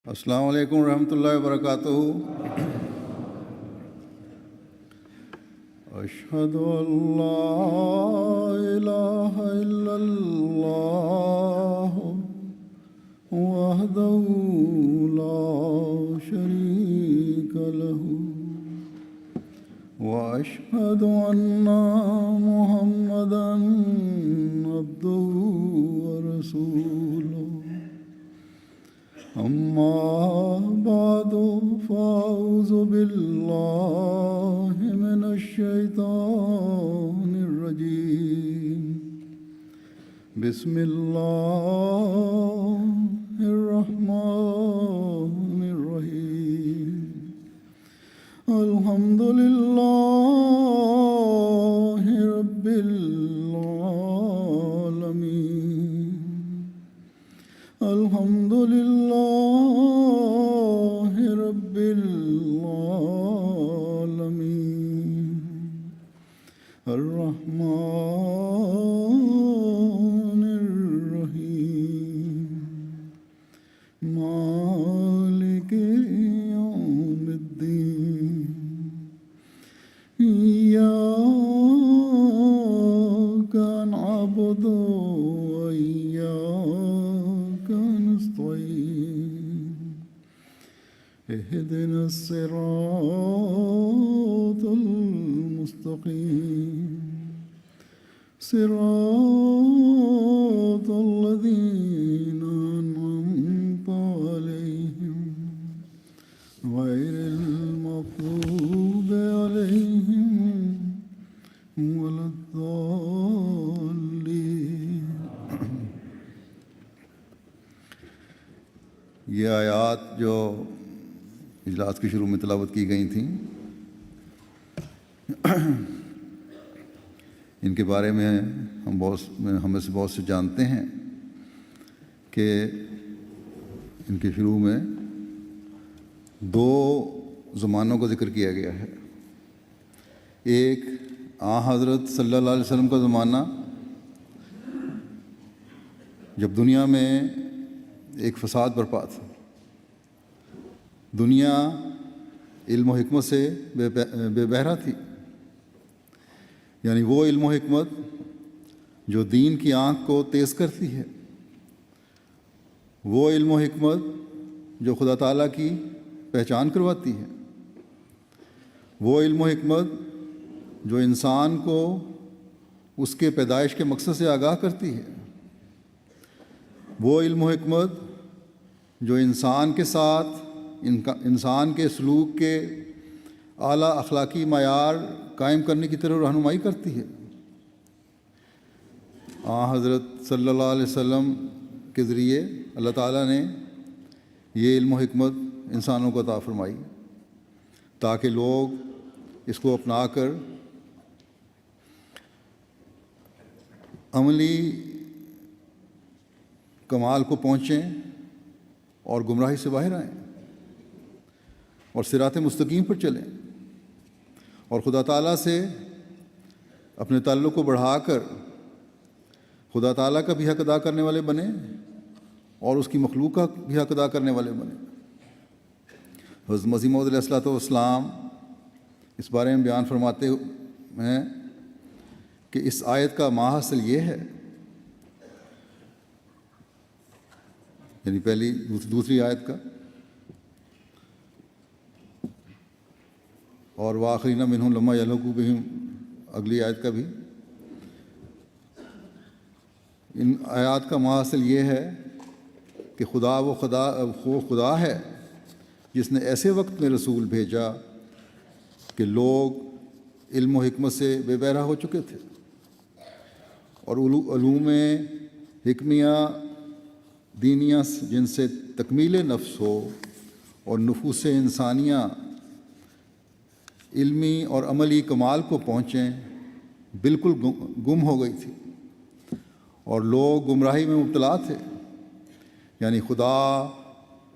السلام علیکم ورحمۃ اللہ وبرکاتہ۔ اشہد ان لا الہ الا اللہ وحدہ لا شریک لہ واشہد ان محمدا عبدہ ورسولہ۔ اما بعد فاعوذ باللہ من الشیطان الرجیم۔ بسم اللہ الرحمن الرحیم۔ الحمد للہ رب العالمین۔ الحمد للہ رب العالمین۔ الرحمن الرحیم۔ مالک یوم الدین۔ ایاک نعبد وإیاک نستعین۔ اهدنا الصراط المستقیم۔ صراط الذین أنعمت علیہم غیر المغضوب علیہم ولا الضالین۔ یہ آیات جو اجلاس کے شروع میں تلاوت کی گئی تھیں، ان کے بارے میں ہم میں سے بہت سے جانتے ہیں کہ ان کے شروع میں دو زمانوں کا ذکر کیا گیا ہے۔ ایک حضرت صلی اللہ علیہ وسلم کا زمانہ، جب دنیا میں ایک فساد برپا تھا، دنیا علم و حکمت سے بے بہرا تھی، یعنی وہ علم و حکمت جو دین کی آنکھ کو تیز کرتی ہے، وہ علم و حکمت جو خدا تعالیٰ کی پہچان کرواتی ہے، وہ علم و حکمت جو انسان کو اس کے پیدائش کے مقصد سے آگاہ کرتی ہے، وہ علم و حکمت جو انسان کے ساتھ انسان کے سلوک کے اعلیٰ اخلاقی معیار قائم کرنے کی طرف رہنمائی کرتی ہے۔ حضرت صلی اللہ علیہ وسلم کے ذریعے اللہ تعالیٰ نے یہ علم و حکمت انسانوں کو عطا فرمائی تاکہ لوگ اس کو اپنا کر عملی کمال کو پہنچیں اور گمراہی سے باہر آئیں اور صراط مستقیم پر چلیں، اور خدا تعالیٰ سے اپنے تعلق کو بڑھا کر خدا تعالیٰ کا بھی حق ادا کرنے والے بنیں اور اس کی مخلوق کا بھی حق ادا کرنے والے بنیں۔ حضرت مسیح موعود علیہ السلام اس بارے میں بیان فرماتے ہیں کہ اس آیت کا ماحصل یہ ہے، یعنی دوسری آیت کا، اور وآخرین منہم لما یلحقوا بہم اگلی آیت کا بھی، ان آیات کا ماحصل یہ ہے کہ وہ خدا ہے جس نے ایسے وقت میں رسول بھیجا کہ لوگ علم و حکمت سے بے بہرا ہو چکے تھے، اور علوم حکمیہ دینیہ جن سے تکمیل نفس ہو اور نفوس انسانیہ علمی اور عملی کمال کو پہنچیں، بالکل گم ہو گئی تھی، اور لوگ گمراہی میں مبتلا تھے، یعنی خدا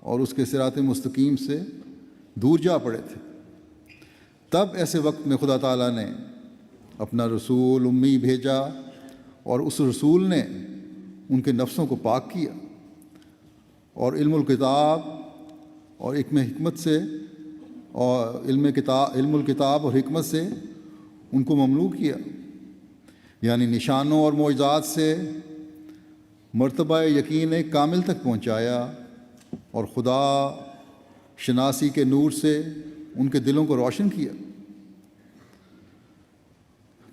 اور اس کے صراط مستقیم سے دور جا پڑے تھے۔ تب ایسے وقت میں خدا تعالیٰ نے اپنا رسول امی بھیجا، اور اس رسول نے ان کے نفسوں کو پاک کیا اور علم الکتاب اور حکمت سے اور علم الکتاب اور حکمت سے ان کو مملو کیا، یعنی نشانوں اور معجزات سے مرتبہ یقین کامل تک پہنچایا اور خدا شناسی کے نور سے ان کے دلوں کو روشن کیا۔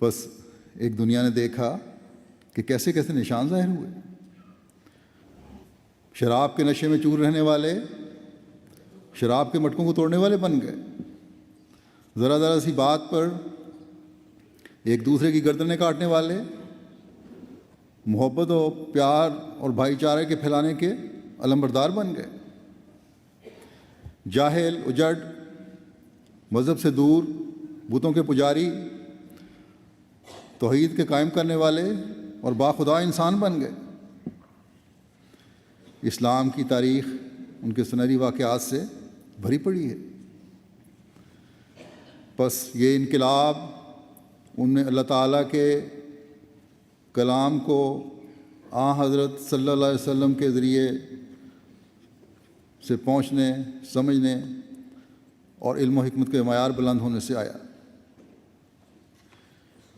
بس ایک دنیا نے دیکھا کہ کیسے کیسے نشان ظاہر ہوئے۔ شراب کے نشے میں چور رہنے والے شراب کے مٹکوں کو توڑنے والے بن گئے، ذرا ذرا سی بات پر ایک دوسرے کی گردنیں کاٹنے والے محبت و پیار اور بھائی چارے کے پھیلانے کے علمبردار بن گئے۔ جاہل اجڑ مذہب سے دور بتوں کے پجاری توحید کے قائم کرنے والے اور باخدا انسان بن گئے۔ اسلام کی تاریخ ان کے سنہری واقعات سے بھری پڑی ہے۔ بس یہ انقلاب ان میں اللہ تعالیٰ کے کلام کو حضرت صلی اللہ علیہ وسلم کے ذریعے سے پہنچنے، سمجھنے اور علم و حکمت کے معیار بلند ہونے سے آیا۔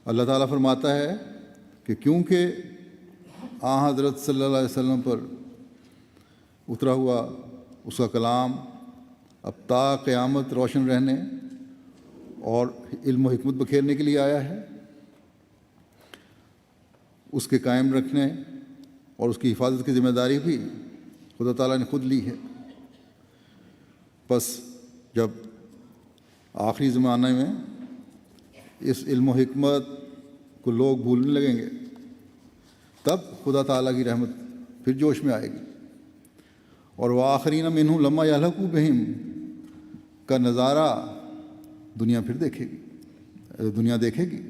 اللہ تعالیٰ فرماتا ہے کہ کیونکہ حضرت صلی اللہ علیہ وسلم پر اترا ہوا اس کا کلام اب تا قیامت روشن رہنے اور علم و حکمت بکھیرنے کے لیے آیا ہے، اس کے قائم رکھنے اور اس کی حفاظت کی ذمہ داری بھی خدا تعالیٰ نے خود لی ہے۔ بس جب آخری زمانے میں اس علم و حکمت کو لوگ بھولنے لگیں گے تب خدا تعالیٰ کی رحمت پھر جوش میں آئے گی، اور وآخرین منہم لما یلحقوا بہم کا نظارہ دنیا دیکھے گی۔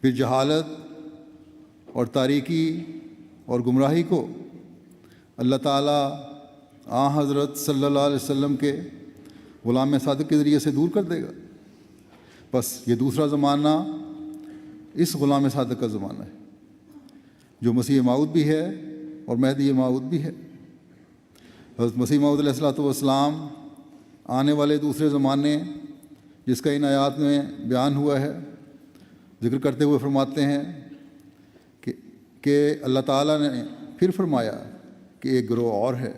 پھر جہالت اور تاریکی اور گمراہی کو اللہ تعالیٰ حضرت صلی اللہ علیہ وسلم کے غلام صادق کے ذریعے سے دور کر دے گا۔ بس یہ دوسرا زمانہ اس غلام صادق کا زمانہ ہے جو مسیح موعود بھی ہے اور مہدی موعود بھی ہے۔ حضرت مسیح موعود علیہ الصلوۃ والسلام آنے والے دوسرے زمانے جس کا ان آیات میں بیان ہوا ہے ذکر کرتے ہوئے فرماتے ہیں کہ اللہ تعالیٰ نے پھر فرمایا کہ ایک گروہ اور ہے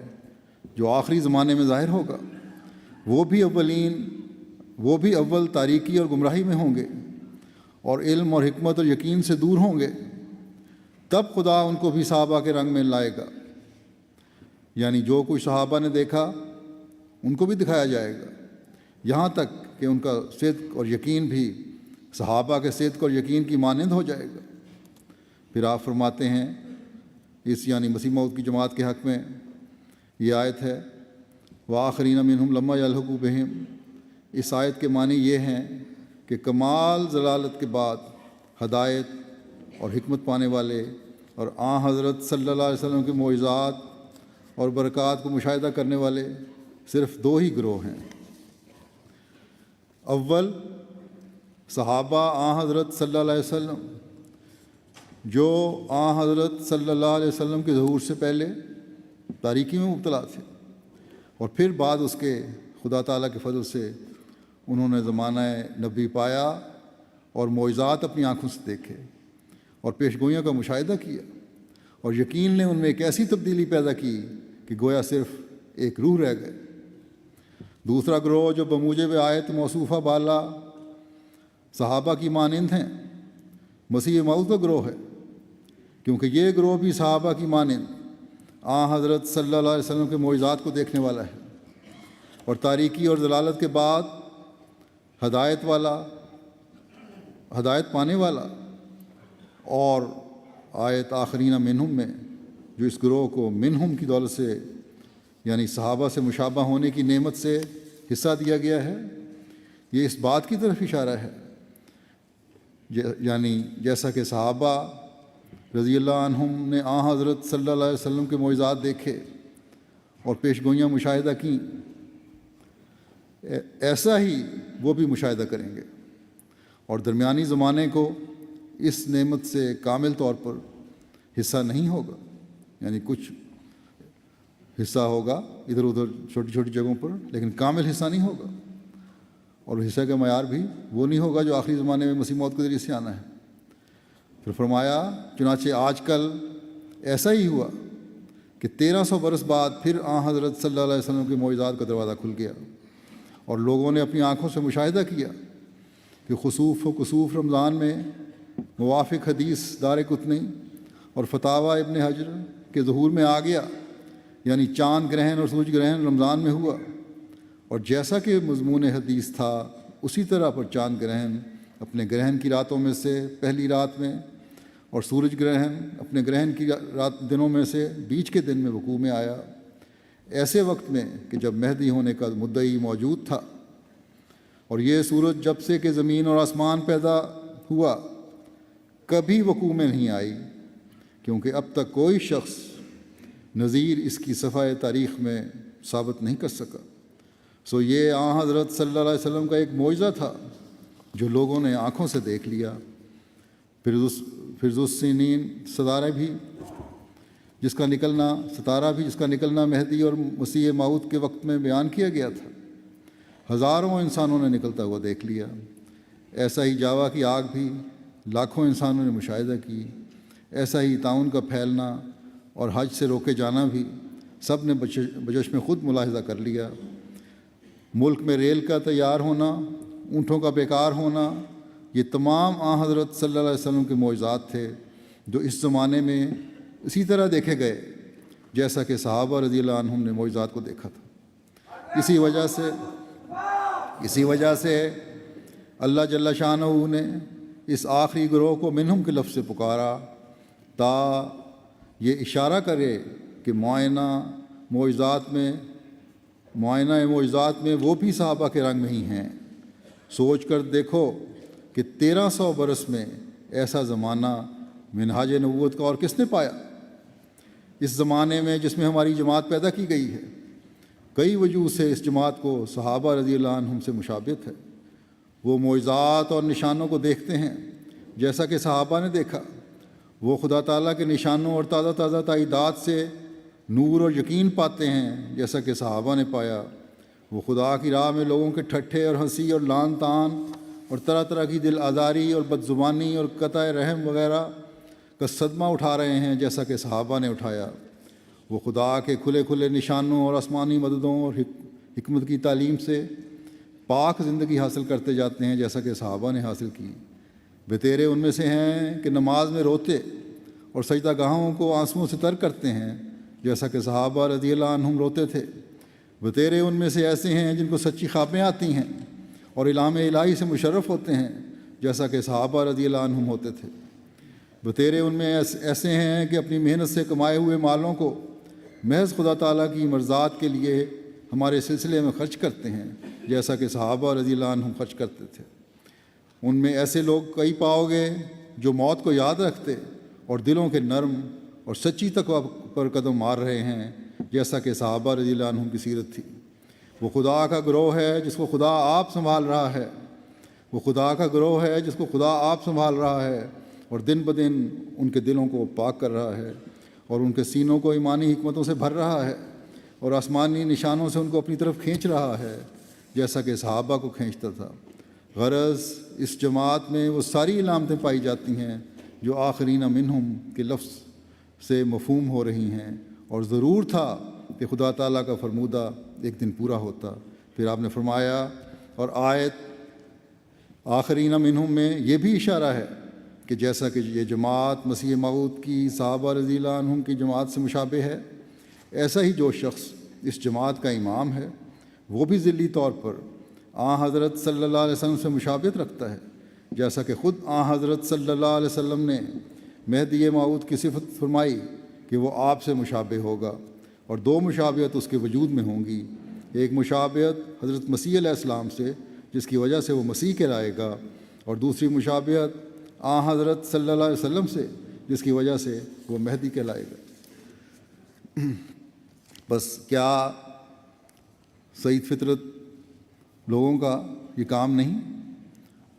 جو آخری زمانے میں ظاہر ہوگا، وہ بھی اول تاریکی اور گمراہی میں ہوں گے اور علم اور حکمت اور یقین سے دور ہوں گے، تب خدا ان کو بھی صحابہ کے رنگ میں لائے گا، یعنی جو کچھ صحابہ نے دیکھا ان کو بھی دکھایا جائے گا، یہاں تک کہ ان کا صدق اور یقین بھی صحابہ کے صدق اور یقین کی مانند ہو جائے گا۔ پھر آپ فرماتے ہیں اس یعنی مسیح موعود کی جماعت کے حق میں یہ آیت ہے وآخرین منہم لما یلحقوا بہم۔ اس آیت کے معنی یہ ہیں کہ کمال ضلالت کے بعد ہدایت اور حکمت پانے والے اور حضرت صلی اللہ علیہ وسلم کے معجزات اور برکات کو مشاہدہ کرنے والے صرف دو ہی گروہ ہیں۔ اول صحابہ حضرت صلی اللہ علیہ وسلم جو حضرت صلی اللہ علیہ وسلم کے ظہور سے پہلے تاریکی میں مبتلا تھے، اور پھر بعد اس کے خدا تعالیٰ کے فضل سے انہوں نے زمانہ نبی پایا اور معجزات اپنی آنکھوں سے دیکھے اور پیشگوئیوں کا مشاہدہ کیا، اور یقین نے ان میں ایک ایسی تبدیلی پیدا کی کہ گویا صرف ایک روح رہ گئے۔ دوسرا گروہ جو بموجب آیت موصوفہ بالا صحابہ کی مانند ہیں مسیح موعود کا گروہ ہے، کیونکہ یہ گروہ بھی صحابہ کی مانند حضرت صلی اللہ علیہ وسلم کے معجزات کو دیکھنے والا ہے، اور تاریکی اور ضلالت کے بعد ہدایت پانے والا، اور آیت آخرین منہم میں جو اس گروہ کو منہم کی دولت سے یعنی صحابہ سے مشابہ ہونے کی نعمت سے حصہ دیا گیا ہے، یہ اس بات کی طرف اشارہ ہے یعنی جیسا کہ صحابہ رضی اللہ عنہم نے حضرت صلی اللہ علیہ وسلم کے معجزات دیکھے اور پیشگوئیاں مشاہدہ کیں، ایسا ہی وہ بھی مشاہدہ کریں گے، اور درمیانی زمانے کو اس نعمت سے کامل طور پر حصہ نہیں ہوگا، یعنی کچھ حصہ ہوگا ادھر ادھر چھوٹی چھوٹی جگہوں پر، لیکن کامل حصہ نہیں ہوگا، اور حصہ کا معیار بھی وہ نہیں ہوگا جو آخری زمانے میں مسیح موعود کے ذریعے سے آنا ہے۔ پھر فرمایا چنانچہ آج کل ایسا ہی ہوا کہ 1300 برس بعد پھر حضرت صلی اللہ علیہ وسلم کے معجزات کا دروازہ کھل گیا، اور لوگوں نے اپنی آنکھوں سے مشاہدہ کیا کہ خسوف و کسوف رمضان میں موافق حدیث دار قطنی اور فتاوی ابن حجر کے ظہور میں آ گیا، یعنی چاند گرہن اور سورج گرہن رمضان میں ہوا، اور جیسا کہ مضمون حدیث تھا اسی طرح پر چاند گرہن اپنے گرہن کی راتوں میں سے پہلی رات میں، اور سورج گرہن اپنے گرہن کی دنوں میں سے بیچ کے دن میں وقوع میں آیا، ایسے وقت میں کہ جب مہدی ہونے کا مدعی موجود تھا۔ اور یہ سورج جب سے کہ زمین اور آسمان پیدا ہوا کبھی وقوع میں نہیں آئی، کیونکہ اب تک کوئی شخص نظیر اس کی صفحہ تاریخ میں ثابت نہیں کر سکا۔ سو یہ حضرت صلی اللہ علیہ وسلم کا ایک معجزہ تھا جو لوگوں نے آنکھوں سے دیکھ لیا۔ پھر ذو السنین ستارہ بھی جس کا نکلنا مہدی اور مسیح موعود کے وقت میں بیان کیا گیا تھا، ہزاروں انسانوں نے نکلتا ہوا دیکھ لیا۔ ایسا ہی جاوا کی آگ بھی لاکھوں انسانوں نے مشاہدہ کی۔ ایسا ہی طاعون کا پھیلنا اور حج سے روکے جانا بھی سب نے بچشم خود ملاحظہ کر لیا۔ ملک میں ریل کا تیار ہونا، اونٹوں کا بیکار ہونا، یہ تمام حضرت صلی اللہ علیہ وسلم کے معجزات تھے جو اس زمانے میں اسی طرح دیکھے گئے جیسا کہ صحابہ رضی اللہ عنہم نے معجزات کو دیکھا تھا۔ اسی وجہ سے اللہ جل شانہ نے اس آخری گروہ کو منہم کے لفظ سے پکارا تا یہ اشارہ کرے کہ معائنہ معجزات میں وہ بھی صحابہ کے رنگ میں ہی ہیں۔ سوچ کر دیکھو کہ 1300 برس میں ایسا زمانہ منہاج نبوت کا اور کس نے پایا؟ اس زمانے میں جس میں ہماری جماعت پیدا کی گئی ہے، کئی وجوہ سے اس جماعت کو صحابہ رضی اللہ عنہم سے مشابہت ہے۔ وہ معجزات اور نشانوں کو دیکھتے ہیں جیسا کہ صحابہ نے دیکھا۔ وہ خدا تعالیٰ کے نشانوں اور تازہ تازہ تائیدات سے نور اور یقین پاتے ہیں جیسا کہ صحابہ نے پایا۔ وہ خدا کی راہ میں لوگوں کے ٹھٹھے اور ہنسی اور لعن طعن اور طرح طرح کی دل آزاری اور بد زبانی اور قطع رحم وغیرہ کا صدمہ اٹھا رہے ہیں جیسا کہ صحابہ نے اٹھایا۔ وہ خدا کے کھلے کھلے نشانوں اور آسمانی مددوں اور حکمت کی تعلیم سے پاک زندگی حاصل کرتے جاتے ہیں جیسا کہ صحابہ نے حاصل کی۔ بتیرے ان میں سے ہیں کہ نماز میں روتے اور سجدہ گاہوں کو آنسوؤں سے تر کرتے ہیں جیسا کہ صحابہ رضی اللہ عنہم روتے تھے۔ بتیرے ان میں سے ایسے ہیں جن کو سچی خوابیں آتی ہیں اور الہام الہی سے مشرف ہوتے ہیں جیسا کہ صحابہ رضی اللہ عنہم ہوتے تھے۔ بتیرے ان میں ایسے ہیں کہ اپنی محنت سے کمائے ہوئے مالوں کو محض خدا تعالیٰ کی مرضات کے لیے ہمارے سلسلے میں خرچ کرتے ہیں جیسا کہ صحابہ رضی اللہ عنہم خرچ کرتے تھے۔ ان میں ایسے لوگ کئی پاؤ گے جو موت کو یاد رکھتے اور دلوں کے نرم اور سچی تقویٰ پر قدم مار رہے ہیں جیسا کہ صحابہ رضی اللہ عنہم کی سیرت تھی۔ وہ خدا کا گروہ ہے جس کو خدا آپ سنبھال رہا ہے۔ وہ خدا کا گروہ ہے جس کو خدا آپ سنبھال رہا ہے اور دن بدن ان کے دلوں کو پاک کر رہا ہے اور ان کے سینوں کو ایمانی حکمتوں سے بھر رہا ہے اور آسمانی نشانوں سے ان کو اپنی طرف کھینچ رہا ہے جیسا کہ صحابہ کو کھینچتا تھا۔ غرض اس جماعت میں وہ ساری علامتیں پائی جاتی ہیں جو آخرین منہم کے لفظ سے مفہوم ہو رہی ہیں، اور ضرور تھا کہ خدا تعالیٰ کا فرمودہ ایک دن پورا ہوتا۔ پھر آپ نے فرمایا، اور آیت آخرین منہم میں یہ بھی اشارہ ہے کہ جیسا کہ یہ جماعت مسیح موعود کی صحابہ رضی اللہ عنہم کی جماعت سے مشابہ ہے، ایسا ہی جو شخص اس جماعت کا امام ہے وہ بھی ذلی طور پر حضرت صلی اللہ علیہ وسلم سے مشابہت رکھتا ہے، جیسا کہ خود حضرت صلی اللہ علیہ وسلم نے مہدی موعود کی صفت فرمائی کہ وہ آپ سے مشابہ ہوگا، اور دو مشابہت اس کے وجود میں ہوں گی۔ ایک مشابہت حضرت مسیح علیہ السلام سے جس کی وجہ سے وہ مسیح کہلائے گا، اور دوسری مشابہت حضرت صلی اللہ علیہ وسلم سے جس کی وجہ سے وہ مہدی کہلائے گا۔ بس کیا سعید فطرت لوگوں کا یہ کام نہیں،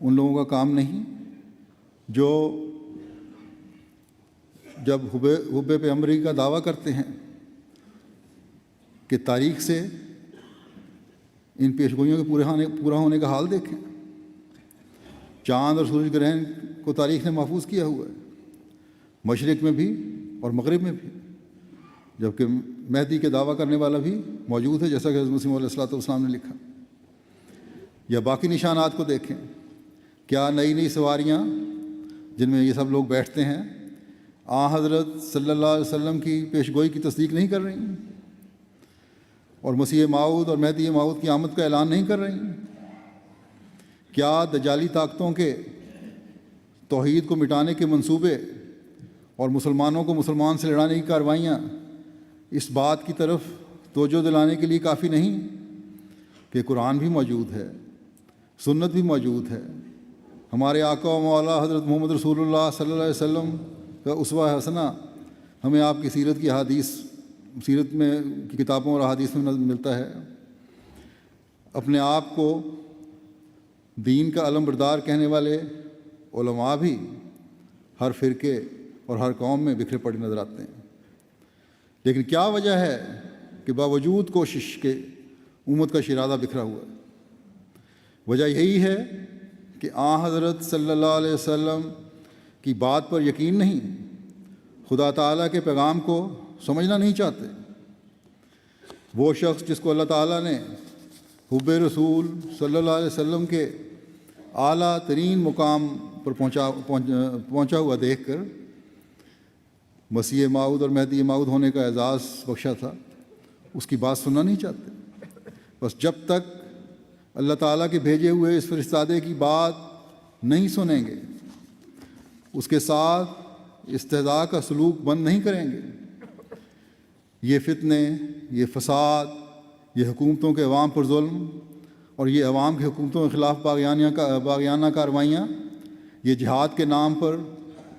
ان لوگوں کا کام نہیں جو جب حب پیغمبری کا دعویٰ کرتے ہیں کہ تاریخ سے ان پیشگوئیوں کے پورا ہونے کا حال دیکھیں۔ چاند اور سورج گرہن کو تاریخ نے محفوظ کیا ہوا ہے، مشرق میں بھی اور مغرب میں بھی، جبکہ مہدی کے دعویٰ کرنے والا بھی موجود ہے، جیسا کہ حضرت مسیح علیہ الصلوۃ والسلام نے لکھا۔ یا باقی نشانات کو دیکھیں، کیا نئی نئی سواریاں جن میں یہ سب لوگ بیٹھتے ہیں حضرت صلی اللہ علیہ وسلم کی پیشگوئی کی تصدیق نہیں کر رہی ہیں، اور مسیح موعود اور مہدی موعود کی آمد کا اعلان نہیں کر رہی ہیں؟ کیا دجالی طاقتوں کے توحید کو مٹانے کے منصوبے اور مسلمانوں کو مسلمان سے لڑانے کی کارروائیاں اس بات کی طرف توجہ دلانے کے لیے کافی نہیں کہ قرآن بھی موجود ہے، سنت بھی موجود ہے، ہمارے آقا و مولا حضرت محمد رسول اللہ صلی اللہ علیہ وسلم کا اسوہ حسنہ ہمیں آپ کی سیرت کی احادیث، سیرت میں کی کتابوں اور احادیث میں ملتا ہے۔ اپنے آپ کو دین کا علم بردار کہنے والے علماء بھی ہر فرقے اور ہر قوم میں بکھرے پڑے نظر آتے ہیں، لیکن کیا وجہ ہے کہ باوجود کوشش کے امت کا شیرازہ بکھرا ہوا ہے؟ وجہ یہی ہے کہ حضرت صلی اللہ علیہ وسلم کی بات پر یقین نہیں، خدا تعالیٰ کے پیغام کو سمجھنا نہیں چاہتے۔ وہ شخص جس کو اللہ تعالیٰ نے حب رسول صلی اللہ علیہ وسلم کے اعلیٰ ترین مقام پر پہنچا ہوا دیکھ کر مسیح موعود اور مہدی موعود ہونے کا اعزاز بخشا تھا، اس کی بات سننا نہیں چاہتے۔ بس جب تک اللہ تعالیٰ کے بھیجے ہوئے اس فرستادے کی بات نہیں سنیں گے، اس کے ساتھ استہزاء کا سلوک بند نہیں کریں گے، یہ فتنے، یہ فساد، یہ حکومتوں کے عوام پر ظلم اور یہ عوام کی حکومتوں کے خلاف باغیانہ کارروائیاں، یہ جہاد کے نام پر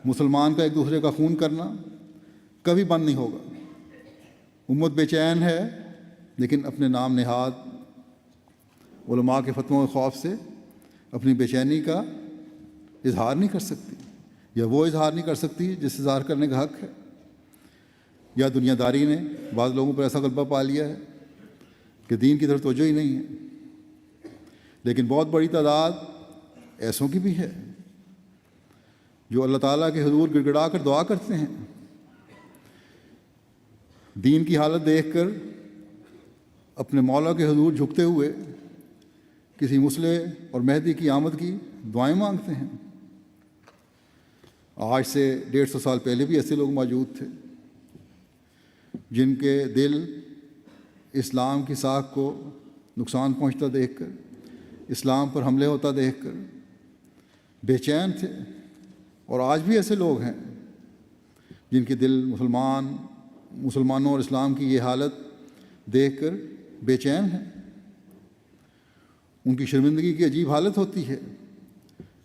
مسلمان کا ایک دوسرے کا خون کرنا کبھی بند نہیں ہوگا۔ امت بے چین ہے، لیکن اپنے نام نہاد علماء کے فتووں کے خوف سے اپنی بے چینی کا اظہار نہیں کر سکتی، یا وہ اظہار نہیں کر سکتی جس اظہار کرنے کا حق ہے، یا دنیا داری نے بعض لوگوں پر ایسا غلبہ پا لیا ہے کہ دین کی طرف توجہ ہی نہیں ہے۔ لیکن بہت بڑی تعداد ایسوں کی بھی ہے جو اللہ تعالیٰ کے حضور گڑ گڑا کر دعا کرتے ہیں، دین کی حالت دیکھ کر اپنے مولا کے حضور جھکتے ہوئے کسی مسلح اور مہدی کی آمد کی دعائیں مانگتے ہیں۔ آج سے 150 سال پہلے بھی ایسے لوگ موجود تھے جن کے دل اسلام کی ساکھ کو نقصان پہنچتا دیکھ کر، اسلام پر حملے ہوتا دیکھ کر بے چین تھے، اور آج بھی ایسے لوگ ہیں جن کے دل مسلمانوں اور اسلام کی یہ حالت دیکھ کر بے چین ہیں۔ ان کی شرمندگی کی عجیب حالت ہوتی ہے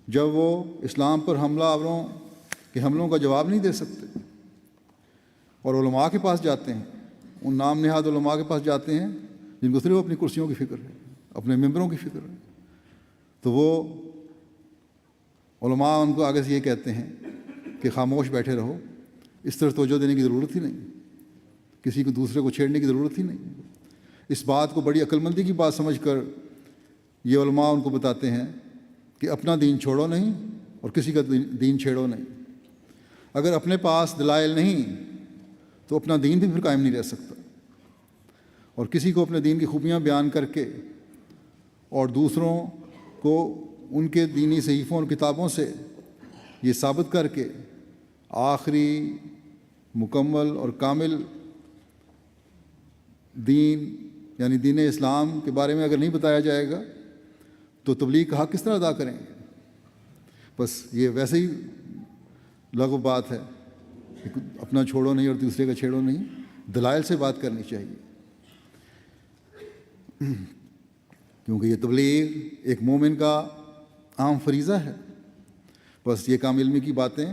جب وہ اسلام پر حملہ آوروں کے حملوں کا جواب نہیں دے سکتے اور علماء کے پاس جاتے ہیں، ان نام نہاد علماء کے پاس جاتے ہیں جن کو صرف اپنی کرسیوں کی فکر ہے، اپنے ممبروں کی فکر ہے، تو وہ علماء ان کو آگے سے یہ کہتے ہیں کہ خاموش بیٹھے رہو، اس طرح توجہ دینے کی ضرورت ہی نہیں، کسی کو دوسرے کو چھیڑنے کی ضرورت ہی نہیں۔ اس بات کو بڑی عقل مندی کی بات سمجھ کر یہ علماء ان کو بتاتے ہیں کہ اپنا دین چھوڑو نہیں اور کسی کا دین چھیڑو نہیں۔ اگر اپنے پاس دلائل نہیں تو اپنا دین بھی پھر قائم نہیں رہ سکتا، اور کسی کو اپنے دین کی خوبیاں بیان کر کے اور دوسروں کو ان کے دینی صحیفوں اور کتابوں سے یہ ثابت کر کے آخری مکمل اور کامل دین یعنی دین اسلام کے بارے میں اگر نہیں بتایا جائے گا تو تبلیغ کا حق کس طرح ادا کریں گے؟ بس یہ ویسے ہی لغو بات ہے کہ اپنا چھوڑو نہیں اور دوسرے کا چھیڑو نہیں، دلائل سے بات کرنی چاہیے، کیونکہ یہ تبلیغ ایک مومن کا عام فریضہ ہے۔ بس یہ کام علمی کی باتیں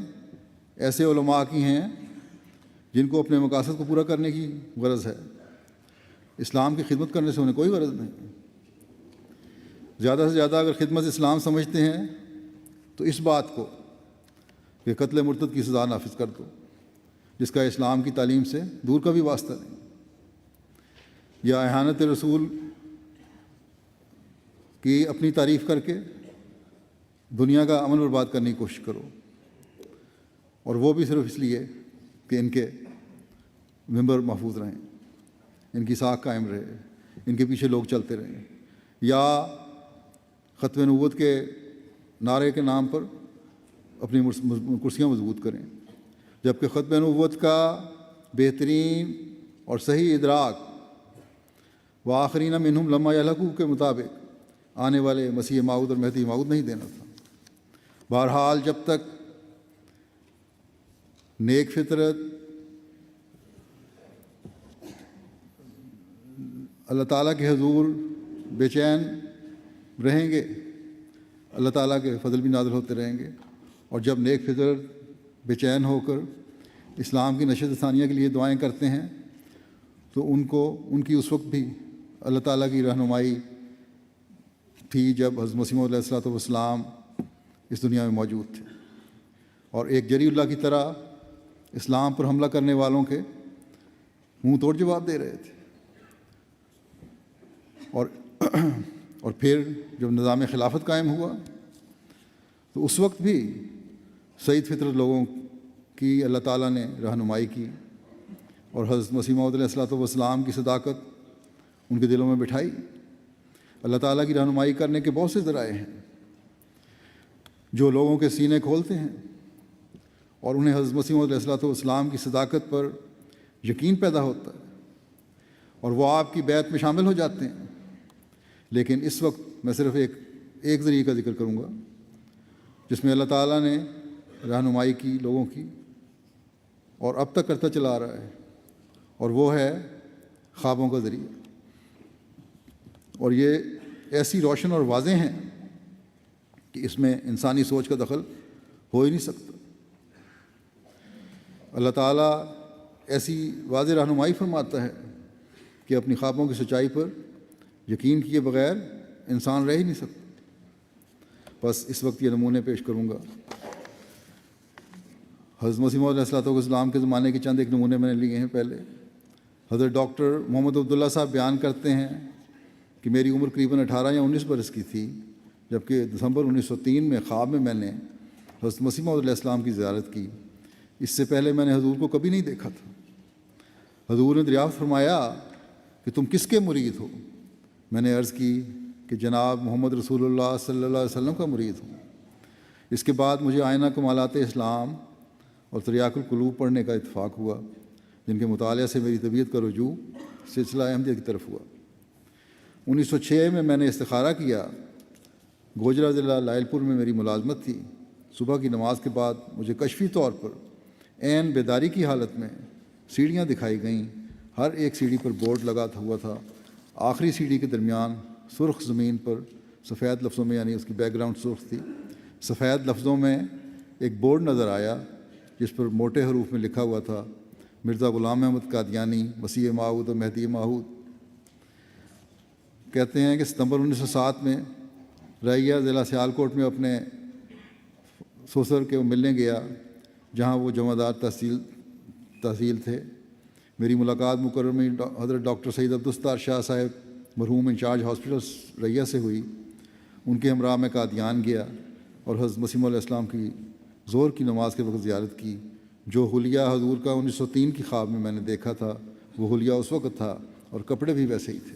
ایسے علماء کی ہیں جن کو اپنے مقاصد کو پورا کرنے کی غرض ہے، اسلام کی خدمت کرنے سے انہیں کوئی غرض نہیں۔ زیادہ سے زیادہ اگر خدمت اسلام سمجھتے ہیں تو اس بات کو کہ قتل مرتد کی سزا نافذ کر دو، جس کا اسلام کی تعلیم سے دور کا بھی واسطہ نہیں۔ یا احانت رسول کی اپنی تعریف کر کے دنیا کا امن برباد کرنے کی کوشش کرو، اور وہ بھی صرف اس لیے کہ ان کے ممبر محفوظ رہیں، ان کی ساکھ قائم رہے، ان کے پیچھے لوگ چلتے رہیں، یا ختم نبوت کے نعرے کے نام پر اپنی کرسیاں مضبوط کریں، جبکہ ختم نبوت کا بہترین اور صحیح ادراک وآخرین منہم لما یلحقوا کے مطابق آنے والے مسیح موعود اور مہدی موعود نہیں دینا تھا۔ بہرحال جب تک نیک فطرت اللہ تعالیٰ کے حضور بے چین رہیں گے، اللہ تعالیٰ کے فضل بھی نازل ہوتے رہیں گے، اور جب نیک فطرت بے چین ہو کر اسلام کی نشر ثانیہ کے لیے دعائیں کرتے ہیں تو ان کی اس وقت بھی اللہ تعالیٰ کی رہنمائی تھی جب حضرت مسیح موعود علیہ الصلوۃ والسلام اس دنیا میں موجود تھے، اور ایک جری اللہ کی طرح اسلام پر حملہ کرنے والوں کے منہ توڑ جواب دے رہے تھے۔ اور پھر جب نظام خلافت قائم ہوا تو اس وقت بھی سعید فطرت لوگوں کی اللہ تعالیٰ نے رہنمائی کی، اور حضرت مسیح موعود علیہ الصلوۃ والسلام کی صداقت ان کے دلوں میں بٹھائی۔ اللہ تعالیٰ کی رہنمائی کرنے کے بہت سے ذرائع ہیں جو لوگوں کے سینے کھولتے ہیں اور انہیں حضرت مسیح موعود علیہ الصلوۃ والسلام کی صداقت پر یقین پیدا ہوتا ہے، اور وہ آپ کی بیعت میں شامل ہو جاتے ہیں۔ لیکن اس وقت میں صرف ایک ذریعے کا ذکر کروں گا جس میں اللہ تعالیٰ نے رہنمائی کی لوگوں کی، اور اب تک کرتا چلا رہا ہے، اور وہ ہے خوابوں کا ذریعہ، اور یہ ایسی روشن اور واضح ہیں کہ اس میں انسانی سوچ کا دخل ہو ہی نہیں سکتا۔ اللہ تعالیٰ ایسی واضح رہنمائی فرماتا ہے کہ اپنی خوابوں کی سچائی پر یقین کیے بغیر انسان رہ ہی نہیں سکتا۔ بس اس وقت یہ نمونے پیش کروں گا۔ حضرت مسیح موعود علیہ السلام کے زمانے کے چند ایک نمونے میں نے لیے ہیں۔ پہلے حضرت ڈاکٹر محمد عبداللہ صاحب بیان کرتے ہیں کہ میری عمر قریباً 18 یا 19 برس کی تھی جبکہ دسمبر 1903 میں خواب میں نے حضرت مسیح موعود علیہ السلام کی زیارت کی۔ اس سے پہلے میں نے حضور کو کبھی نہیں دیکھا تھا۔ حضور نے دریافت فرمایا کہ تم کس کے مرید ہو؟ میں نے عرض کی کہ جناب محمد رسول اللہ صلی اللہ علیہ وسلم کا مرید ہوں۔ اس کے بعد مجھے آئینہ کمالات اسلام اور تریاق القلوب پڑھنے کا اتفاق ہوا، جن کے مطالعہ سے میری طبیعت کا رجوع سلسلہ احمدیت کی طرف ہوا۔ 1906 میں نے استخارہ کیا۔ گوجرا ضلع لائل پور میں میری ملازمت تھی۔ صبح کی نماز کے بعد مجھے کشفی طور پر عین بیداری کی حالت میں سیڑھیاں دکھائی گئیں۔ ہر ایک سیڑھی پر بورڈ لگا ہوا تھا۔ آخری سیڑھی کے درمیان سرخ زمین پر سفید لفظوں میں، یعنی اس کی بیک گراؤنڈ سرخ تھی، سفید لفظوں میں ایک بورڈ نظر آیا جس پر موٹے حروف میں لکھا ہوا تھا مرزا غلام احمد قادیانی مسیح موعود اور مہدی موعود۔ کہتے ہیں کہ ستمبر 1907 میں رائیا ضلع سیالکوٹ میں اپنے سسر کے ملنے گیا جہاں وہ جمعدار تحصیل تھے۔ میری ملاقات مکرم حضرت ڈاکٹر سید عبدالستار شاہ صاحب مرحوم انچارج ہاسپٹل رائیا سے ہوئی۔ ان کے ہمراہ میں قادیان گیا اور حضرت مسیح موعود علیہ السلام کی ظہر کی نماز کے وقت زیارت کی۔ جو حلیہ حضور کا 1903 کی خواب میں نے دیکھا تھا وہ حلیہ اس وقت تھا اور کپڑے بھی ویسے ہی تھے۔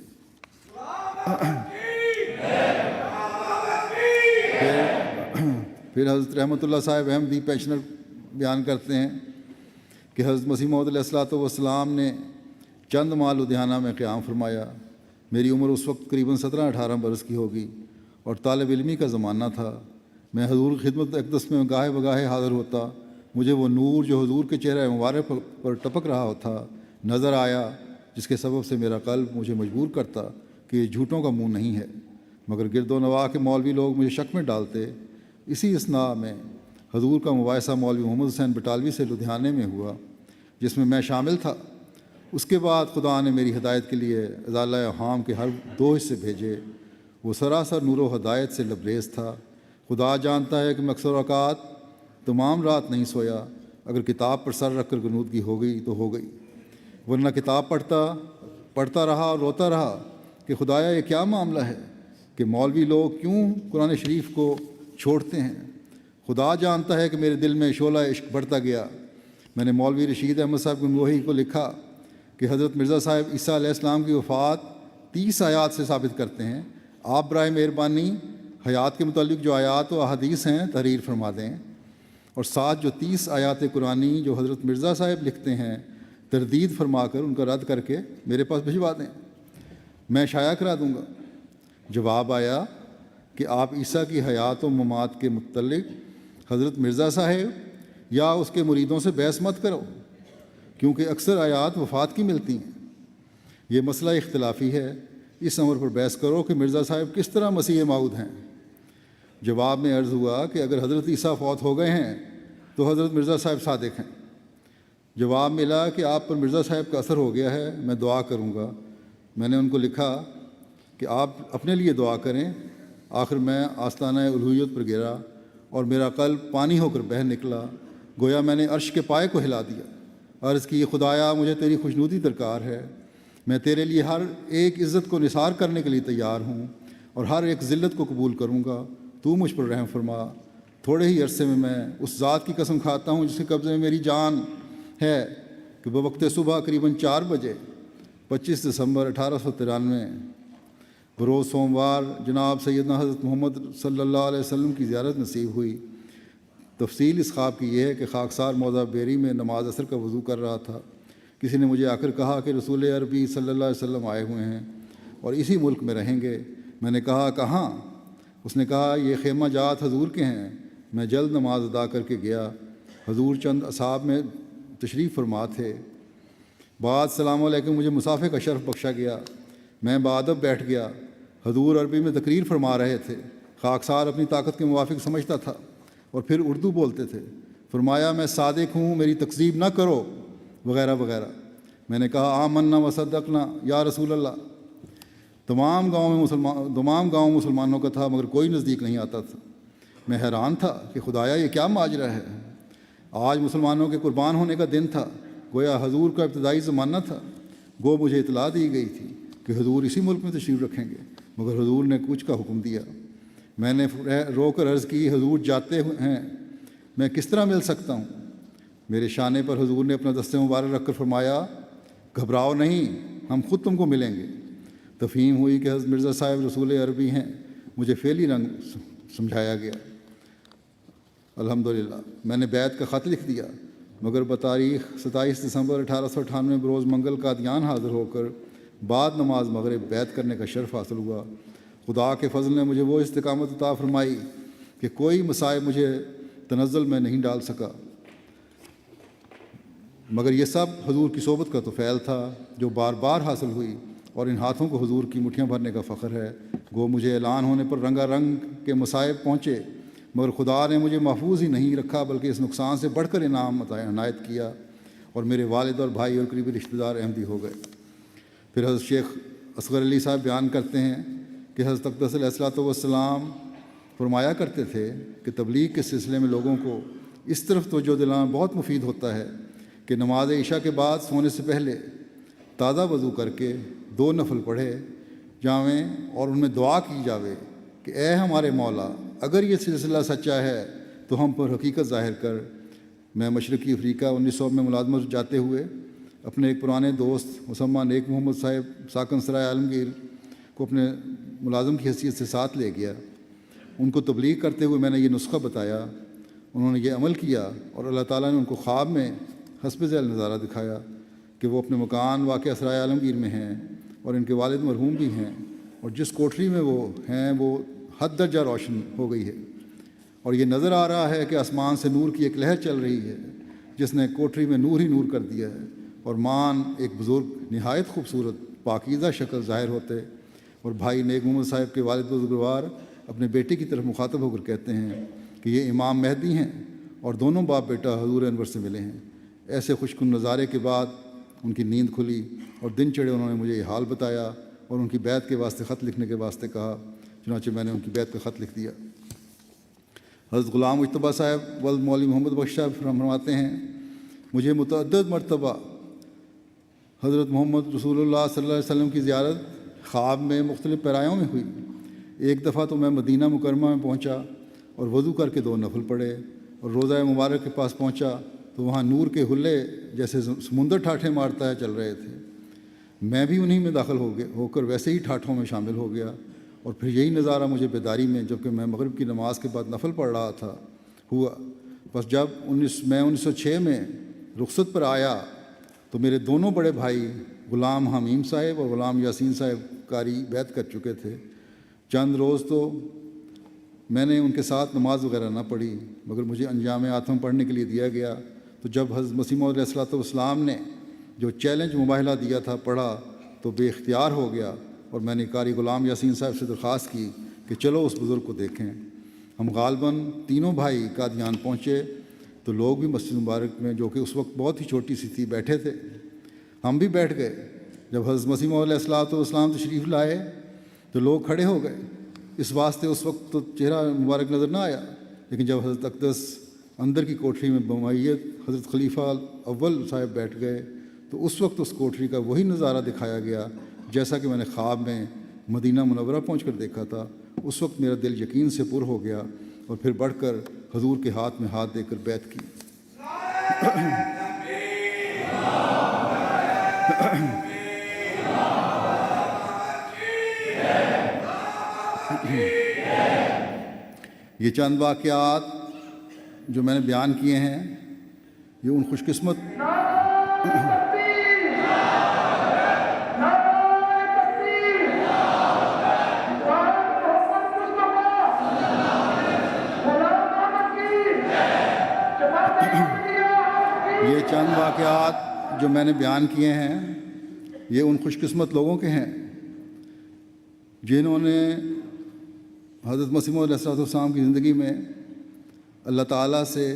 پھر حضرت رحمۃ اللہ صاحب احمدی پینشنر بیان کرتے ہیں کہ حضرت مسیح موعود علیہ الصلوۃ والسلام نے چند ماہ لدھیانہ میں قیام فرمایا۔ میری عمر اس وقت قریباً 17-18 برس کی ہوگی اور طالب علمی کا زمانہ تھا۔ میں حضور کی خدمت اقدس میں گاہے بگاہے حاضر ہوتا۔ مجھے وہ نور جو حضور کے چہرہ مبارک پر ٹپک رہا تھا نظر آیا، جس کے سبب سے میرا قلب مجھے مجبور کرتا کہ یہ جھوٹوں کا منہ نہیں ہے، مگر گرد و نواح کے مولوی لوگ مجھے شک میں ڈالتے۔ اسی اثناء میں حضور کا مباحثہ مولوی محمد حسین بٹالوی سے لدھیانے میں ہوا جس میں میں شامل تھا۔ اس کے بعد خدا نے میری ہدایت کے لیے ازالہ اوہام کے ہر 2 حصے بھیجے۔ وہ سراسر نور و ہدایت سے لبریز تھا۔ خدا جانتا ہے کہ میں اکثر اوقات تمام رات نہیں سویا۔ اگر کتاب پر سر رکھ کر غنودگی ہو گئی تو ہو گئی، ورنہ کتاب پڑھتا رہا اور روتا رہا کہ خدایا یہ کیا معاملہ ہے کہ مولوی لوگ کیوں قرآن شریف کو چھوڑتے ہیں۔ خدا جانتا ہے کہ میرے دل میں شعلہ عشق بڑھتا گیا۔ میں نے مولوی رشید احمد صاحب گنگوہی کو لکھا کہ حضرت مرزا صاحب عیسیٰ علیہ السلام کی وفات 30 آیات سے ثابت کرتے ہیں، آپ برائے مہربانی حیات کے متعلق جو آیات و احادیث ہیں تحریر فرما دیں، اور ساتھ جو 30 آیات قرآنی جو حضرت مرزا صاحب لکھتے ہیں تردید فرما کر ان کا رد کر کے میرے پاس بھجوا دیں، میں شائع کرا دوں گا۔ جواب آیا کہ آپ عیسیٰ کی حیات و ممات کے متعلق حضرت مرزا صاحب یا اس کے مریدوں سے بحث مت کرو، کیونکہ اکثر آیات وفات کی ملتی ہیں۔ یہ مسئلہ اختلافی ہے، اس امر پر بحث کرو کہ مرزا صاحب کس طرح مسیح موعود ہیں۔ جواب میں عرض ہوا کہ اگر حضرت عیسیٰ فوت ہو گئے ہیں تو حضرت مرزا صاحب صادق ہیں۔ جواب ملا کہ آپ پر مرزا صاحب کا اثر ہو گیا ہے، میں دعا کروں گا۔ میں نے ان کو لکھا کہ آپ اپنے لیے دعا کریں۔ آخر میں آستانہ الوہیت پر گرا اور میرا قلب پانی ہو کر بہہ نکلا، گویا میں نے عرش کے پائے کو ہلا دیا۔ عرض کی خدایا مجھے تیری خوشنودی درکار ہے، میں تیرے لیے ہر ایک عزت کو نثار کرنے کے لیے تیار ہوں اور ہر ایک ذلت کو قبول کروں گا، تو مجھ پر رحم فرما۔ تھوڑے ہی عرصے میں اس ذات کی قسم کھاتا ہوں جس کے قبضے میں میری جان ہے کہ بوقت صبح قریباً 4 بجے 25 دسمبر 1893 بروز سوموار جناب سیدنا حضرت محمد صلی اللہ علیہ وسلم کی زیارت نصیب ہوئی۔ تفصیل اس خواب کی یہ ہے کہ خاکسار موضع بیری میں نماز عصر کا وضو کر رہا تھا، کسی نے مجھے آ کر کہا کہ رسول عربی صلی اللہ علیہ وسلم آئے ہوئے ہیں اور اسی ملک میں رہیں گے۔ میں نے کہا کہاں؟ اس نے کہا یہ خیمہ جات حضور کے ہیں۔ میں جلد نماز ادا کر کے گیا۔ حضور چند اصحاب میں تشریف فرما تھے۔ بعد السلام علیکم مجھے مصافحے کا شرف بخشا گیا۔ میں بادب بیٹھ گیا۔ حضور عربی میں تقریر فرما رہے تھے، خاکسار اپنی طاقت کے موافق سمجھتا تھا اور پھر اردو بولتے تھے۔ فرمایا میں صادق ہوں، میری تکذیب نہ کرو وغیرہ وغیرہ۔ میں نے کہا آمنا و صدقنا یا رسول اللہ۔ تمام گاؤں مسلمانوں کا تھا مگر کوئی نزدیک نہیں آتا تھا۔ میں حیران تھا کہ خدایا یہ کیا ماجرا ہے۔ آج مسلمانوں کے قربان ہونے کا دن تھا، گویا حضور کا ابتدائی زمانہ تھا۔ گو مجھے اطلاع دی گئی تھی کہ حضور اسی ملک میں تشریف رکھیں گے، مگر حضور نے کچھ کا حکم دیا۔ میں نے رو کر عرض کی حضور جاتے ہیں، میں کس طرح مل سکتا ہوں؟ میرے شانے پر حضور نے اپنا دست مبارک رکھ کر فرمایا گھبراؤ نہیں، ہم خود تم کو ملیں گے۔ تفہیم ہوئی کہ حضرت مرزا صاحب رسول عربی ہیں، مجھے فعلی رنگ سمجھایا گیا۔ الحمدللہ میں نے بیعت کا خط لکھ دیا، مگر بتاریخ 27 دسمبر 1898 بروز منگل قادیان حاضر ہو کر بعد نماز مغرب بیعت کرنے کا شرف حاصل ہوا۔ خدا کے فضل نے مجھے وہ استقامت عطا فرمائی کہ کوئی مصائب مجھے تنزل میں نہیں ڈال سکا، مگر یہ سب حضور کی صحبت کا تو فعل تھا جو بار بار حاصل ہوئی، اور ان ہاتھوں کو حضور کی مٹھیاں بھرنے کا فخر ہے۔ گو مجھے اعلان ہونے پر رنگا رنگ کے مصائب پہنچے، مگر خدا نے مجھے محفوظ ہی نہیں رکھا بلکہ اس نقصان سے بڑھ کر انعام عنایت کیا، اور میرے والد اور بھائی اور قریبی رشتہ دار احمدی ہو گئے۔ پھر حضرت شیخ اصغر علی صاحب بیان کرتے ہیں کہ حضرت اقدس علیہ الصلوۃ والسلام فرمایا کرتے تھے کہ تبلیغ کے سلسلے میں لوگوں کو اس طرف توجہ دلانا بہت مفید ہوتا ہے کہ نماز عشاء کے بعد سونے سے پہلے تازہ وضو کر کے 2 نفل پڑھے جاویں اور ان میں دعا کی جاوے کہ اے ہمارے مولا، اگر یہ سلسلہ سچا ہے تو ہم پر حقیقت ظاہر کر۔ میں مشرقی افریقہ 1900 میں ملازمت جاتے ہوئے اپنے ایک پرانے دوست مسمہ نیک محمد صاحب ساکن سرائے عالمگیر کو اپنے ملازم کی حیثیت سے ساتھ لے گیا۔ ان کو تبلیغ کرتے ہوئے میں نے یہ نسخہ بتایا، انہوں نے یہ عمل کیا، اور اللہ تعالیٰ نے ان کو خواب میں حسب ذیل نظارہ دکھایا کہ وہ اپنے مکان واقع سرائے عالمگیر میں ہیں اور ان کے والد مرحوم بھی ہیں، اور جس کوٹری میں وہ ہیں وہ حد درجہ روشن ہو گئی ہے، اور یہ نظر آ رہا ہے کہ آسمان سے نور کی ایک لہر چل رہی ہے جس نے کوٹری میں نور ہی نور کر دیا ہے، اور مان ایک بزرگ نہایت خوبصورت پاکیزہ شکل ظاہر ہوتے، اور بھائی نیک محمد صاحب کے والد بزرگوار اپنے بیٹے کی طرف مخاطب ہو کر کہتے ہیں کہ یہ امام مہدی ہیں اور دونوں باپ بیٹا حضور انور سے ملے ہیں۔ ایسے خوشکن نظارے کے بعد ان کی نیند کھلی اور دن چڑھے انہوں نے مجھے یہ حال بتایا اور ان کی بیعت کے واسطے خط لکھنے کے واسطے کہا، چنانچہ میں نے ان کی بیعت کا خط لکھ دیا۔ حضرت غلام مجتبیٰ صاحب ولد مولوی محمد بخش صاحب فرماتے ہیں مجھے متعدد مرتبہ حضرت محمد رسول اللہ صلی اللہ علیہ وسلم کی زیارت خواب میں مختلف پیرایوں میں ہوئی۔ ایک دفعہ تو میں مدینہ مکرمہ میں پہنچا اور وضو کر کے 2 نفل پڑھے، اور روضہ مبارک کے پاس پہنچا تو وہاں نور کے حلے جیسے سمندر ٹھاٹھے مارتا ہے چل رہے تھے۔ میں بھی انہی میں داخل ہو کر ویسے ہی ٹھاٹھوں میں شامل ہو گیا، اور پھر یہی نظارہ مجھے بیداری میں، جبکہ میں مغرب کی نماز کے بعد نفل پڑھ رہا تھا، ہوا۔ بس جب میں 1906 میں رخصت پر آیا تو میرے دونوں بڑے بھائی غلام حمیم صاحب اور غلام یاسین صاحب قاری بیعت کر چکے تھے۔ چند روز تو میں نے ان کے ساتھ نماز وغیرہ نہ پڑھی، مگر مجھے انجام آتم پڑھنے کے لیے دیا گیا۔ تو جب حضرت مسیح موعود علیہ الصلوۃ والسلام نے جو چیلنج مباہلہ دیا تھا پڑھا تو بے اختیار ہو گیا، اور میں نے قاری غلام یاسین صاحب سے درخواست کی کہ چلو اس بزرگ کو دیکھیں۔ ہم غالباً تینوں بھائی قادیان پہنچے تو لوگ بھی مسجد مبارک میں، جو کہ اس وقت بہت ہی چھوٹی سی تھی، بیٹھے تھے۔ ہم بھی بیٹھ گئے۔ جب حضرت مسیح موعود علیہ الصلوۃ والسلام تشریف لائے تو لوگ کھڑے ہو گئے۔ اس واسطے اس وقت تو چہرہ مبارک نظر نہ آیا، لیکن جب حضرت اقدس اندر کی کوٹری میں بمعیت حضرت خلیفہ اول صاحب بیٹھ گئے تو اس وقت اس کوٹری کا وہی نظارہ دکھایا گیا جیسا کہ میں نے خواب میں مدینہ منورہ پہنچ کر دیکھا تھا۔ اس وقت میرا دل یقین سے پر ہو گیا، اور پھر بڑھ کر حضور کے ہاتھ میں ہاتھ دے کر بیعت کی۔ یہ چند واقعات جو میں نے بیان کیے ہیں، یہ ان خوش قسمت یہ چند واقعات جو میں نے بیان کیے ہیں، یہ ان خوش قسمت لوگوں کے ہیں جنہوں نے حضرت مسیح موعود علیہ السلام کی زندگی میں اللہ تعالیٰ سے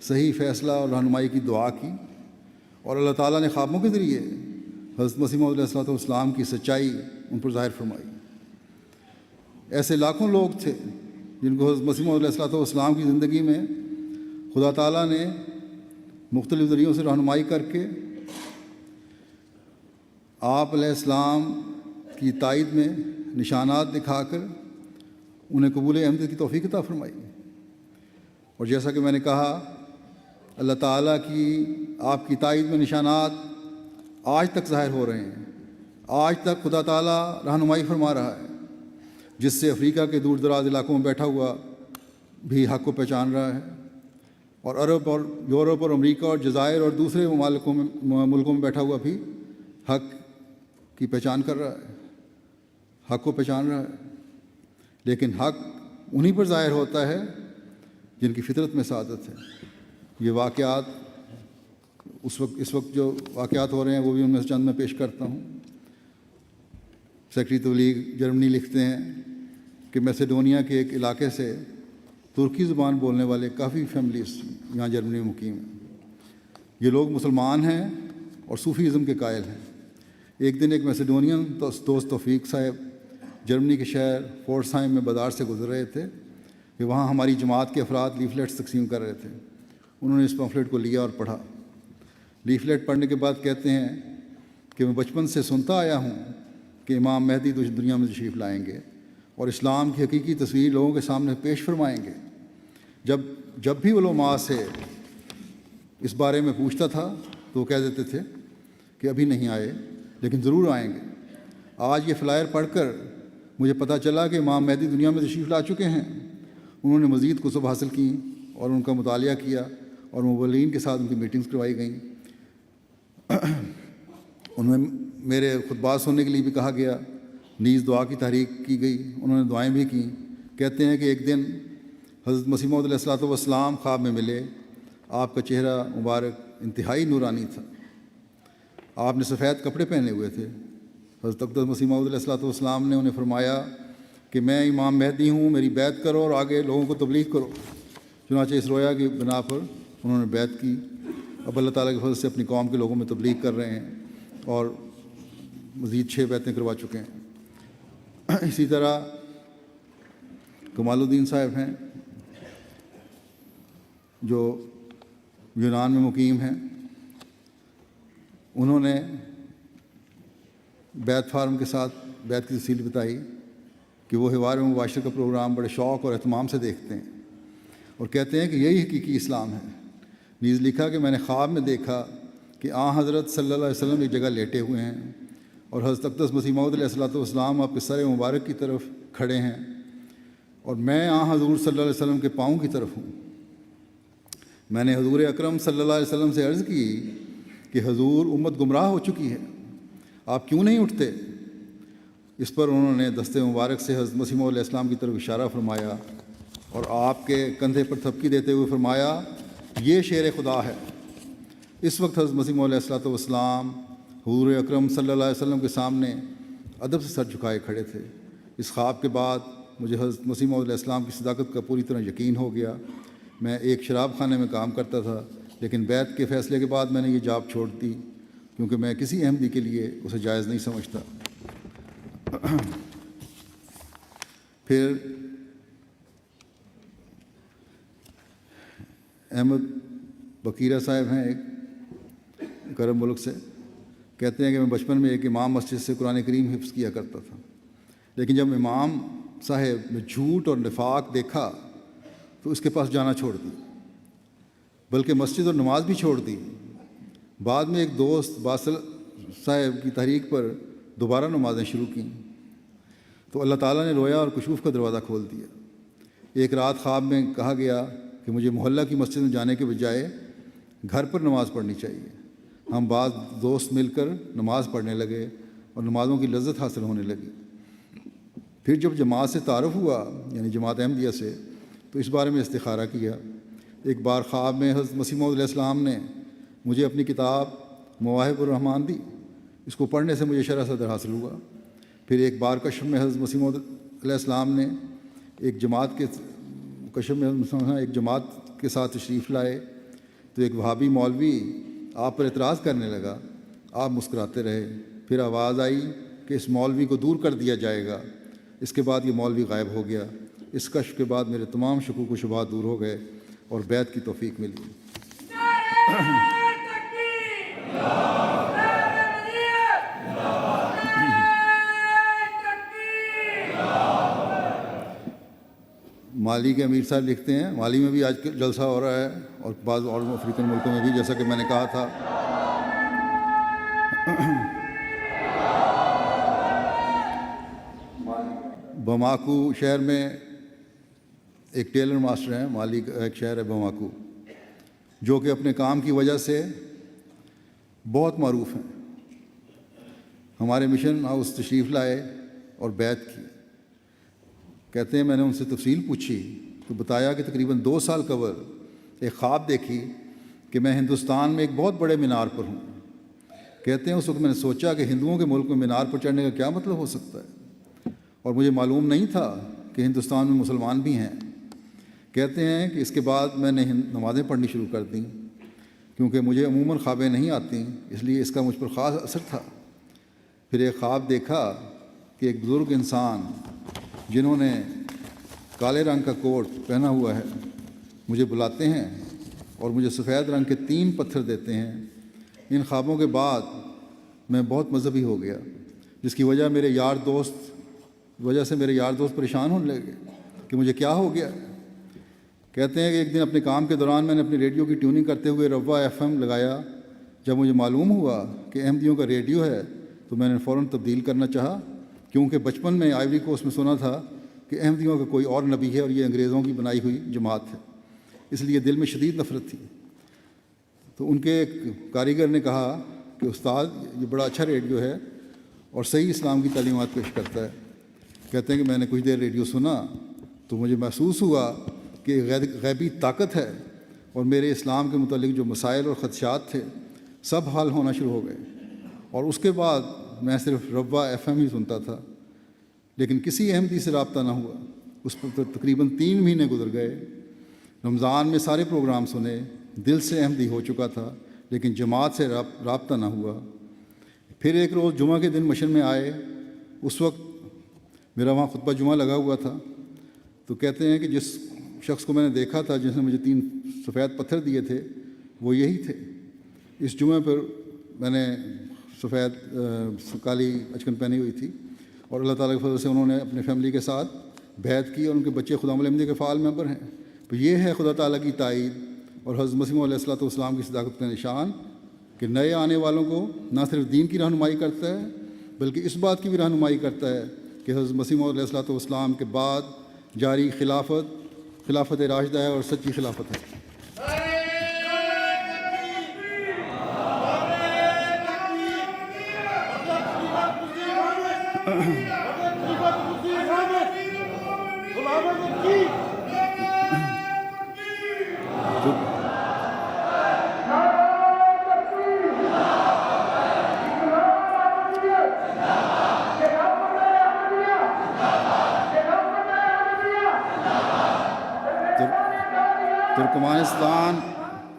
صحیح فیصلہ اور رہنمائی کی دعا کی، اور اللہ تعالیٰ نے خوابوں کے ذریعے حضرت مسیح موعود علیہ السلام کی سچائی ان پر ظاہر فرمائی۔ ایسے لاکھوں لوگ تھے جن کو حضرت مسیح موعود علیہ السلام کی زندگی میں خدا تعالیٰ نے مختلف ذریعوں سے رہنمائی کر کے آپ علیہ السلام کی تائید میں نشانات دکھا کر انہیں قبول احمد کی توفیق عطا فرمائی۔ اور جیسا کہ میں نے کہا، اللہ تعالیٰ کی آپ کی تائید میں نشانات آج تک ظاہر ہو رہے ہیں۔ آج تک خدا تعالیٰ رہنمائی فرما رہا ہے، جس سے افریقہ کے دور دراز علاقوں میں بیٹھا ہوا بھی حق کو پہچان رہا ہے، اور عرب اور یورپ اور امریکہ اور جزائر اور دوسرے ملکوں میں بیٹھا ہوا بھی حق کی پہچان کر رہا ہے، حق کو پہچان رہا ہے۔ لیکن حق انہی پر ظاہر ہوتا ہے جن کی فطرت میں سعادت ہے۔ یہ واقعات اس وقت جو واقعات ہو رہے ہیں وہ بھی ان میں سے چند میں پیش کرتا ہوں۔ سیکرٹری تبلیغ جرمنی لکھتے ہیں کہ میسیڈونیا کے ایک علاقے سے ترکی زبان بولنے والے کافی فیملیز یہاں جرمنی میں مقیم ہیں۔ یہ لوگ مسلمان ہیں اور صوفی ازم کے قائل ہیں۔ ایک دن ایک میسیڈونین دوست توفیق صاحب جرمنی کے شہر فورٹسہائم میں بازار سے گزر رہے تھے کہ وہاں ہماری جماعت کے افراد لیفلیٹس تقسیم کر رہے تھے۔ انہوں نے اس پمفلٹ کو لیا اور پڑھا۔ لیفلیٹ پڑھنے کے بعد کہتے ہیں کہ میں بچپن سے سنتا آیا ہوں کہ امام مہدی دنیا میں تشریف لائیں گے اور اسلام کی حقیقی تصویر لوگوں کے سامنے پیش فرمائیں گے۔ جب بھی علماء سے اس بارے میں پوچھتا تھا تو وہ کہہ دیتے تھے کہ ابھی نہیں آئے، لیکن ضرور آئیں گے۔ آج یہ فلائر پڑھ کر مجھے پتہ چلا کہ امام مہدی دنیا میں تشریف لا چکے ہیں۔ انہوں نے مزید کتب حاصل کیں اور ان کا مطالعہ کیا، اور مبلغین کے ساتھ ان کی میٹنگز کروائی گئیں۔ انہیں میرے خطبات سننے کے لیے بھی کہا گیا، نیز دعا کی تحریک کی گئی، انہوں نے دعائیں بھی کیں۔ کہتے ہیں کہ ایک دن حضرت مسیح موعود علیہ الصلوۃ والسلام خواب میں ملے۔ آپ کا چہرہ مبارک انتہائی نورانی تھا۔ آپ نے سفید کپڑے پہنے ہوئے تھے۔ حضرت اقدس مسیح موعود علیہ الصلوۃ والسلام نے انہیں فرمایا کہ میں امام مہدی ہوں، میری بیعت کرو اور آگے لوگوں کو تبلیغ کرو۔ چنانچہ اس رویا کی بنا پر انہوں نے بیعت کی۔ اب اللہ تعالیٰ کے فضل سے اپنی قوم کے لوگوں میں تبلیغ کر رہے ہیں اور مزید 6 بیعتیں کروا چکے ہیں۔ اسی طرح کمال الدین صاحب ہیں جو یونان میں مقیم ہیں۔ انہوں نے بیت فارم کے ساتھ بیت کی تفصیل بتائی کہ وہ حوار مباشر کا پروگرام بڑے شوق اور اہتمام سے دیکھتے ہیں اور کہتے ہیں کہ یہی حقیقی اسلام ہے۔ نیز لکھا کہ میں نے خواب میں دیکھا کہ حضرت صلی اللہ علیہ وسلم ایک جگہ لیٹے ہوئے ہیں اور حضرت اقدس مسیح موعود علیہ الصلوۃ والسلام آپ کے سر مبارک کی طرف کھڑے ہیں اور میں حضور صلی اللہ علیہ وسلم کے پاؤں کی طرف ہوں۔ میں نے حضور اکرم صلی اللہ علیہ وسلم سے عرض کی کہ حضور، امت گمراہ ہو چکی ہے، آپ کیوں نہیں اٹھتے؟ اس پر انہوں نے دست مبارک سے حضرت مسیح موعود علیہ السلام کی طرف اشارہ فرمایا اور آپ کے کندھے پر تھپکی دیتے ہوئے فرمایا، یہ شیر خدا ہے۔ اس وقت حضرت مسیح موعود علیہ الصلوۃ والسلام حضور اکرم صلی اللہ علیہ وسلم کے سامنے ادب سے سر جھکائے کھڑے تھے۔ اس خواب کے بعد مجھے حضرت مسیح موعود علیہ السلام کی صداقت کا پوری طرح یقین ہو گیا۔ میں ایک شراب خانے میں کام کرتا تھا، لیکن بیعت کے فیصلے کے بعد میں نے یہ جاب چھوڑ دی کیونکہ میں کسی احمدی کے لیے اسے جائز نہیں سمجھتا۔ پھر احمد بکیرہ صاحب ہیں ایک کرم ملک سے، کہتے ہیں کہ میں بچپن میں ایک امام مسجد سے قرآن کریم حفظ کیا کرتا تھا، لیکن جب امام صاحب نے جھوٹ اور نفاق دیکھا تو اس کے پاس جانا چھوڑ دی، بلکہ مسجد اور نماز بھی چھوڑ دی۔ بعد میں ایک دوست باصل صاحب کی تحریک پر دوبارہ نمازیں شروع کیں تو اللہ تعالیٰ نے رویا اور کشوف کا دروازہ کھول دیا۔ ایک رات خواب میں کہا گیا کہ مجھے محلہ کی مسجد میں جانے کے بجائے گھر پر نماز پڑھنی چاہیے۔ ہم بعض دوست مل کر نماز پڑھنے لگے اور نمازوں کی لذت حاصل ہونے لگی۔ پھر جب جماعت سے تعارف ہوا، یعنی جماعت احمدیہ سے، تو اس بارے میں استخارہ کیا۔ ایک بار خواب میں حضرت مسیح موعود علیہ السلام نے مجھے اپنی کتاب مواہب الرحمن دی۔ اس کو پڑھنے سے مجھے شرح صدر حاصل ہوا۔ پھر ایک بار کشف میں حضرت مسیح موعود علیہ السلام نے ایک جماعت کے ساتھ تشریف لائے تو ایک وہابی مولوی آپ پر اعتراض کرنے لگا۔ آپ مسکراتے رہے۔ پھر آواز آئی کہ اس مولوی کو دور کر دیا جائے گا۔ اس کے بعد یہ مولوی غائب ہو گیا۔ اس کشف کے بعد میرے تمام شکوک و شبہات دور ہو گئے اور بیعت کی توفیق ملی۔ مالی کے امیر صاحب لکھتے ہیں، مالی میں بھی آج جلسہ ہو رہا ہے اور بعض اور افریقن ملکوں میں بھی، جیسا کہ میں نے کہا تھا۔ بماکو شہر میں ایک ٹیلر ماسٹر ہیں، مالی کا ایک شہر ہے بماکو، جو کہ اپنے کام کی وجہ سے بہت معروف ہیں۔ ہمارے مشن ہاؤس تشریف لائے اور بیعت کی۔ کہتے ہیں میں نے ان سے تفصیل پوچھی تو بتایا کہ تقریباً 2 سال قبل ایک خواب دیکھی کہ میں ہندوستان میں ایک بہت بڑے مینار پر ہوں۔ کہتے ہیں اس وقت میں نے سوچا کہ ہندوؤں کے ملک میں مینار پر چڑھنے کا کیا مطلب ہو سکتا ہے، اور مجھے معلوم نہیں تھا کہ ہندوستان میں مسلمان بھی ہیں۔ کہتے ہیں کہ اس کے بعد میں نے نمازیں پڑھنی شروع کر دیں، کیونکہ مجھے عموماً خوابیں نہیں آتیں، اس لیے اس کا مجھ پر خاص اثر تھا۔ پھر ایک خواب دیکھا کہ ایک بزرگ انسان جنہوں نے کالے رنگ کا کوٹ پہنا ہوا ہے مجھے بلاتے ہیں اور مجھے سفید رنگ کے 3 پتھر دیتے ہیں۔ ان خوابوں کے بعد میں بہت مذہبی ہو گیا، جس کی وجہ سے میرے یار دوست پریشان ہونے لگے کہ مجھے کیا ہو گیا۔ کہتے ہیں کہ ایک دن اپنے کام کے دوران میں نے اپنی ریڈیو کی ٹیوننگ کرتے ہوئے روا FM لگایا۔ جب مجھے معلوم ہوا کہ احمدیوں کا ریڈیو ہے تو میں نے فوراً تبدیل کرنا چاہا، کیونکہ بچپن میں آئیوری کوسٹ میں سنا تھا کہ احمدیوں کا کوئی اور نبی ہے اور یہ انگریزوں کی بنائی ہوئی جماعت ہے، اس لیے دل میں شدید نفرت تھی۔ تو ان کے ایک کاریگر نے کہا کہ استاد، یہ بڑا اچھا ریڈیو ہے اور صحیح اسلام کی تعلیمات پیش کرتا ہے۔ کہتے ہیں کہ میں نے کچھ دیر ریڈیو سنا تو مجھے محسوس ہوا کہ غیبی طاقت ہے اور میرے اسلام کے متعلق جو مسائل اور خدشات تھے سب حل ہونا شروع ہو گئے، اور اس کے بعد میں صرف روا FM ہی سنتا تھا، لیکن کسی احمدی سے رابطہ نہ ہوا۔ اس پر تقریباً 3 مہینے گزر گئے۔ رمضان میں سارے پروگرام سنے، دل سے احمدی ہو چکا تھا، لیکن جماعت سے رابطہ نہ ہوا۔ پھر ایک روز جمعہ کے دن مشن میں آئے۔ اس وقت میرا وہاں خطبہ جمعہ لگا ہوا تھا۔ تو کہتے ہیں کہ جس شخص کو میں نے دیکھا تھا، جس نے مجھے 3 سفید پتھر دیے تھے، وہ یہی تھے۔ اس جمعے پر میں نے سفید کالی اچکن پہنی ہوئی تھی، اور اللہ تعالیٰ کے فضل سے انہوں نے اپنے فیملی کے ساتھ بیعت کی، اور ان کے بچے خدام احمدیہ کے فعال ممبر ہیں۔ تو یہ ہے خدا تعالیٰ کی تائید اور حضرت مسیح علیہ الصلوۃ والسلام کی صداقت کا نشان کہ نئے آنے والوں کو نہ صرف دین کی رہنمائی کرتا ہے بلکہ اس بات کی بھی رہنمائی کرتا ہے کہ حضرت مسیح علیہ الصلوۃ والسلام کے بعد جاری خلافت راشدہ ہے اور سچی خلافت ہے۔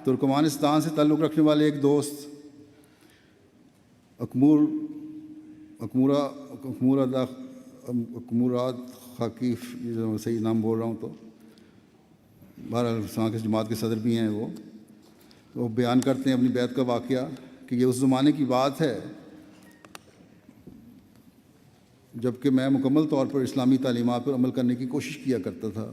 ترکمانستان سے تعلق رکھنے والے ایک دوست اکمورات خاکیف، صحیح نام بول رہا ہوں تو بہرحال وہاں کی جماعت کے صدر بھی ہیں، وہ بیان کرتے ہیں اپنی بیعت کا واقعہ کہ یہ اس زمانے کی بات ہے جب کہ میں مکمل طور پر اسلامی تعلیمات پر عمل کرنے کی کوشش کیا کرتا تھا۔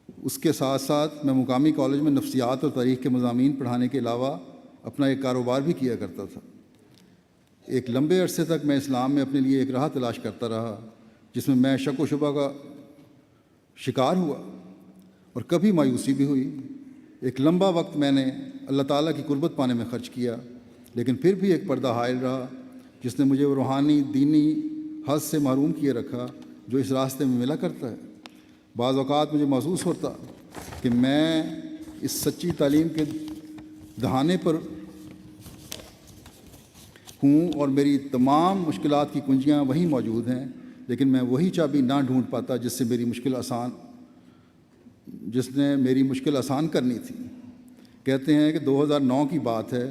اس کے ساتھ ساتھ میں مقامی کالج میں نفسیات اور تاریخ کے مضامین پڑھانے کے علاوہ اپنا ایک کاروبار بھی کیا کرتا تھا۔ ایک لمبے عرصے تک میں اسلام میں اپنے لیے ایک راہ تلاش کرتا رہا جس میں شک و شبہ کا شکار ہوا اور کبھی مایوسی بھی ہوئی۔ ایک لمبا وقت میں نے اللہ تعالیٰ کی قربت پانے میں خرچ کیا، لیکن پھر بھی ایک پردہ حائل رہا جس نے مجھے وہ روحانی دینی حظ سے محروم کیے رکھا جو اس راستے میں ملا کرتا ہے۔ بعض اوقات مجھے محسوس ہوتا کہ میں اس سچی تعلیم کے دہانے پر ہوں اور میری تمام مشکلات کی کنجیاں وہیں موجود ہیں، لیکن میں وہی چابی نہ ڈھونڈ پاتا جس نے میری مشکل آسان کرنی تھی۔ کہتے ہیں کہ 2009 کی بات ہے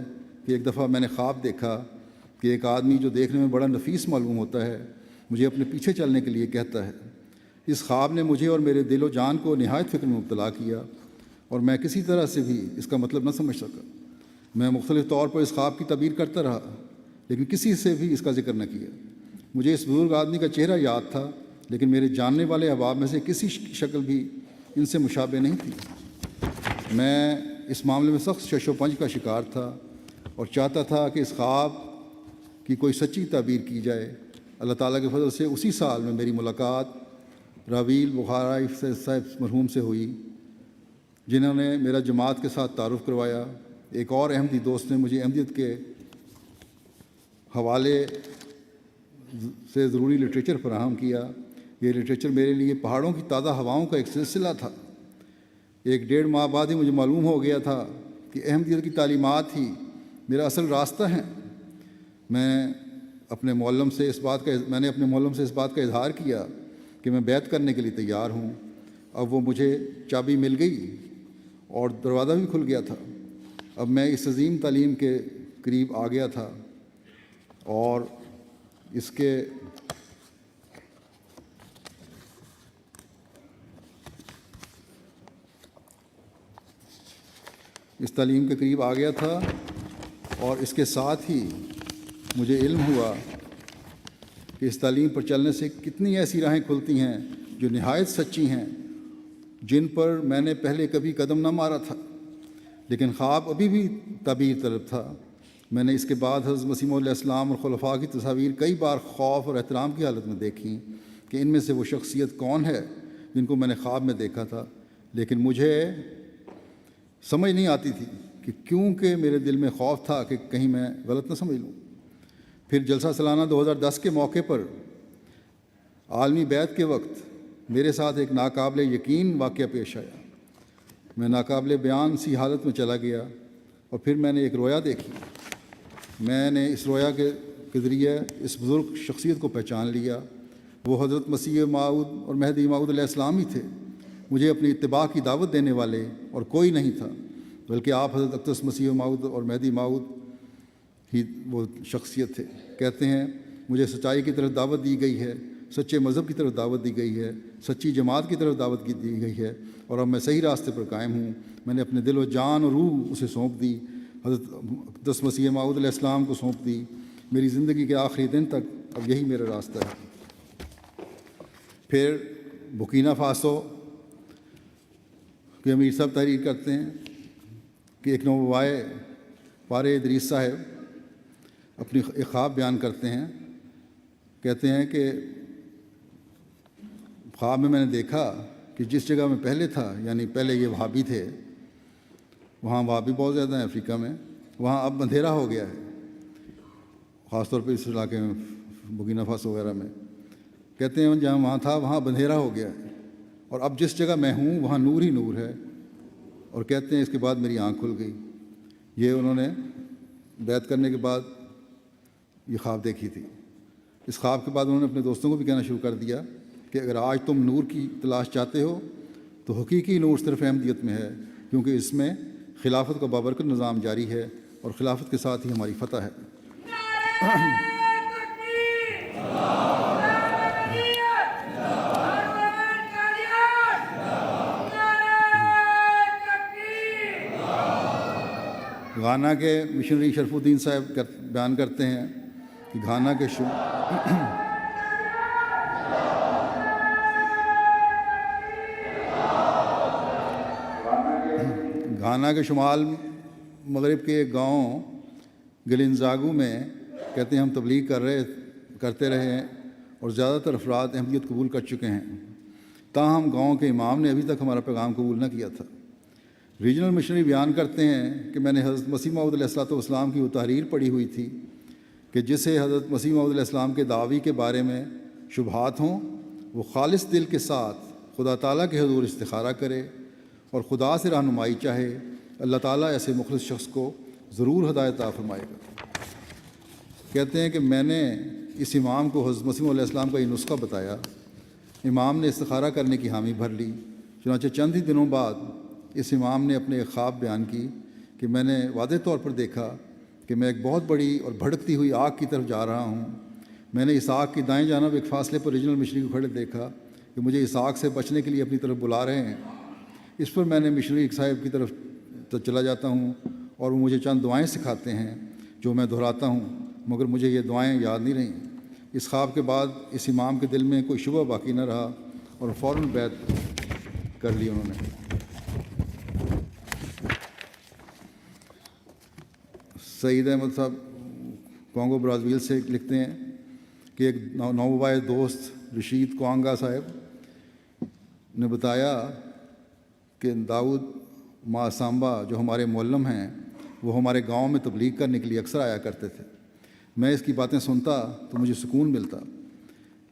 کہ ایک دفعہ میں نے خواب دیکھا کہ ایک آدمی جو دیکھنے میں بڑا نفیس معلوم ہوتا ہے مجھے اپنے پیچھے چلنے کے لیے کہتا ہے۔ اس خواب نے مجھے اور میرے دل و جان کو نہایت فکر میں مبتلا کیا اور میں کسی طرح سے بھی اس کا مطلب نہ سمجھ سکا۔ میں مختلف طور پر اس خواب کی تعبیر کرتا رہا لیکن کسی سے بھی اس کا ذکر نہ کیا۔ مجھے اس بزرگ آدمی کا چہرہ یاد تھا لیکن میرے جاننے والے احباب میں سے کسی کی شکل بھی ان سے مشابہ نہیں تھی۔ میں اس معاملے میں سخت شش و پنج کا شکار تھا اور چاہتا تھا کہ اس خواب کی کوئی سچی تعبیر کی جائے۔ اللہ تعالیٰ کے فضل سے اسی سال میں میری ملاقات راویل بخاری صاحب مرحوم سے ہوئی جنہوں نے میرا جماعت کے ساتھ تعارف کروایا۔ ایک اور احمدی دوست نے مجھے احمدیت کے حوالے سے ضروری لٹریچر فراہم کیا۔ یہ لٹریچر میرے لیے پہاڑوں کی تازہ ہواؤں کا ایک سلسلہ تھا۔ 1.5 ماہ بعد ہی مجھے معلوم ہو گیا تھا کہ احمدیت کی تعلیمات ہی میرا اصل راستہ ہیں۔ میں نے اپنے معلم سے اس بات کا اظہار کیا کہ میں بیعت کرنے کے لیے تیار ہوں۔ اب وہ مجھے چابی مل گئی اور دروازہ بھی کھل گیا تھا۔ اب میں اس عظیم تعلیم کے قریب آ گیا تھا اور اس تعلیم کے قریب آ گیا تھا اور اس کے ساتھ ہی مجھے علم ہوا کہ اس تعلیم پر چلنے سے کتنی ایسی راہیں کھلتی ہیں جو نہایت سچی ہیں جن پر میں نے پہلے کبھی قدم نہ مارا تھا، لیکن خواب ابھی بھی تعبیر طلب تھا۔ میں نے اس کے بعد حضرت مسیح علیہ السلام اور خلفاء کی تصاویر کئی بار خوف اور احترام کی حالت میں دیکھیں کہ ان میں سے وہ شخصیت کون ہے جن کو میں نے خواب میں دیکھا تھا، لیکن مجھے سمجھ نہیں آتی تھی کہ کیونکہ میرے دل میں خوف تھا کہ کہیں میں غلط نہ سمجھ لوں۔ پھر جلسہ سالانہ 2010 کے موقع پر عالمی بیعت کے وقت میرے ساتھ ایک ناقابل یقین واقعہ پیش آیا۔ میں ناقابل بیان سی حالت میں چلا گیا اور پھر میں نے ایک رویا دیکھی۔ میں نے اس رویا کے ذریعے اس بزرگ شخصیت کو پہچان لیا۔ وہ حضرت مسیح موعود اور مہدی موعود علیہ السلام ہی تھے۔ مجھے اپنی اتباع کی دعوت دینے والے اور کوئی نہیں تھا، بلکہ آپ حضرت اقدس مسیح موعود اور مہدی موعود ہی وہ شخصیت تھے۔ کہتے ہیں مجھے سچائی کی طرف دعوت دی گئی ہے، سچے مذہب کی طرف دعوت دی گئی ہے، سچی جماعت کی طرف دعوت دی گئی ہے، اور اب میں صحیح راستے پر قائم ہوں۔ میں نے اپنے دل و جان اور روح اسے سونپ دی۔ حضرت اقدس مسیح موعود علیہ السلام کو سونپ دی۔ میری زندگی کے آخری دن تک اب یہی میرا راستہ ہے۔ پھر بورکینا فاسو کے امیر صاحب تحریر کرتے ہیں کہ ایک نوبوائے پارے ادریس صاحب اپنی ایک خواب بیان کرتے ہیں۔ کہتے ہیں کہ خواب میں نے دیکھا کہ جس جگہ میں پہلے تھا، یعنی پہلے یہ وہابی تھے، وہاں وہابی بہت زیادہ ہیں افریقہ میں، وہاں اب اندھیرا ہو گیا ہے، خاص طور پہ اس علاقے میں بورکینا فاسو وغیرہ میں۔ کہتے ہیں جہاں وہاں تھا وہاں اندھیرا ہو گیا ہے، اور اب جس جگہ میں ہوں وہاں نور ہی نور ہے۔ اور کہتے ہیں اس کے بعد میری آنکھ کھل گئی۔ یہ انہوں نے بیعت کرنے کے بعد یہ خواب دیکھی تھی۔ اس خواب کے بعد انہوں نے اپنے دوستوں کو بھی کہنا شروع کر دیا کہ اگر آج تم نور کی تلاش چاہتے ہو تو حقیقی نور صرف احمدیت میں ہے، کیونکہ اس میں خلافت کا بابرکت نظام جاری ہے اور خلافت کے ساتھ ہی ہماری فتح ہے۔ گھانا کے مشنری شرف الدین صاحب بیان کرتے ہیں کہ گھانا کے شمال مغرب کے ایک گاؤں گلنزاگو میں کہتے ہیں ہم تبلیغ کرتے رہے ہیں اور زیادہ تر افراد احمدیت قبول کر چکے ہیں، تاہم گاؤں کے امام نے ابھی تک ہمارا پیغام قبول نہ کیا تھا۔ ریجنل مشنری بیان کرتے ہیں کہ میں نے حضرت مسیح موعود علیہ السلام کی وہ تحریر پڑھی ہوئی تھی کہ جسے حضرت مسیح موعود علیہ السلام کے دعوی کے بارے میں شبہات ہوں، وہ خالص دل کے ساتھ خدا تعالیٰ کے حضور استخارہ کرے اور خدا سے رہنمائی چاہے۔ اللہ تعالیٰ ایسے مخلص شخص کو ضرور ہدایت عطا فرمائے گا۔ کہتے ہیں کہ میں نے اس امام کو حضرت مسیح علیہ السلام کا یہ نسخہ بتایا۔ امام نے استخارہ کرنے کی حامی بھر لی۔ چنانچہ چند ہی دنوں بعد اس امام نے اپنے ایک خواب بیان کی کہ میں نے واضح طور پر دیکھا کہ میں ایک بہت بڑی اور بھڑکتی ہوئی آگ کی طرف جا رہا ہوں۔ میں نے اس آگ کی دائیں جانب ایک فاصلے پر ریجنل مشنری کو کھڑے دیکھا کہ مجھے اس آگ سے بچنے کے لیے اپنی طرف بلا رہے ہیں۔ اس پر میں نے مشنری صاحب کی طرف چلا جاتا ہوں اور وہ مجھے چند دعائیں سکھاتے ہیں جو میں دہراتا ہوں، مگر مجھے یہ دعائیں یاد نہیں رہیں۔ اس خواب کے بعد اس امام کے دل میں کوئی شبہ باقی نہ رہا اور فوراً بیعت کر لی انہوں نے۔ سعید احمد صاحب کانگو برازیل سے لکھتے ہیں کہ ایک نوبوائے دوست رشید کوانگا صاحب نے بتایا کہ داؤد ماسامبا جو ہمارے معلم ہیں وہ ہمارے گاؤں میں تبلیغ کرنے کے لیے اکثر آیا کرتے تھے۔ میں اس کی باتیں سنتا تو مجھے سکون ملتا۔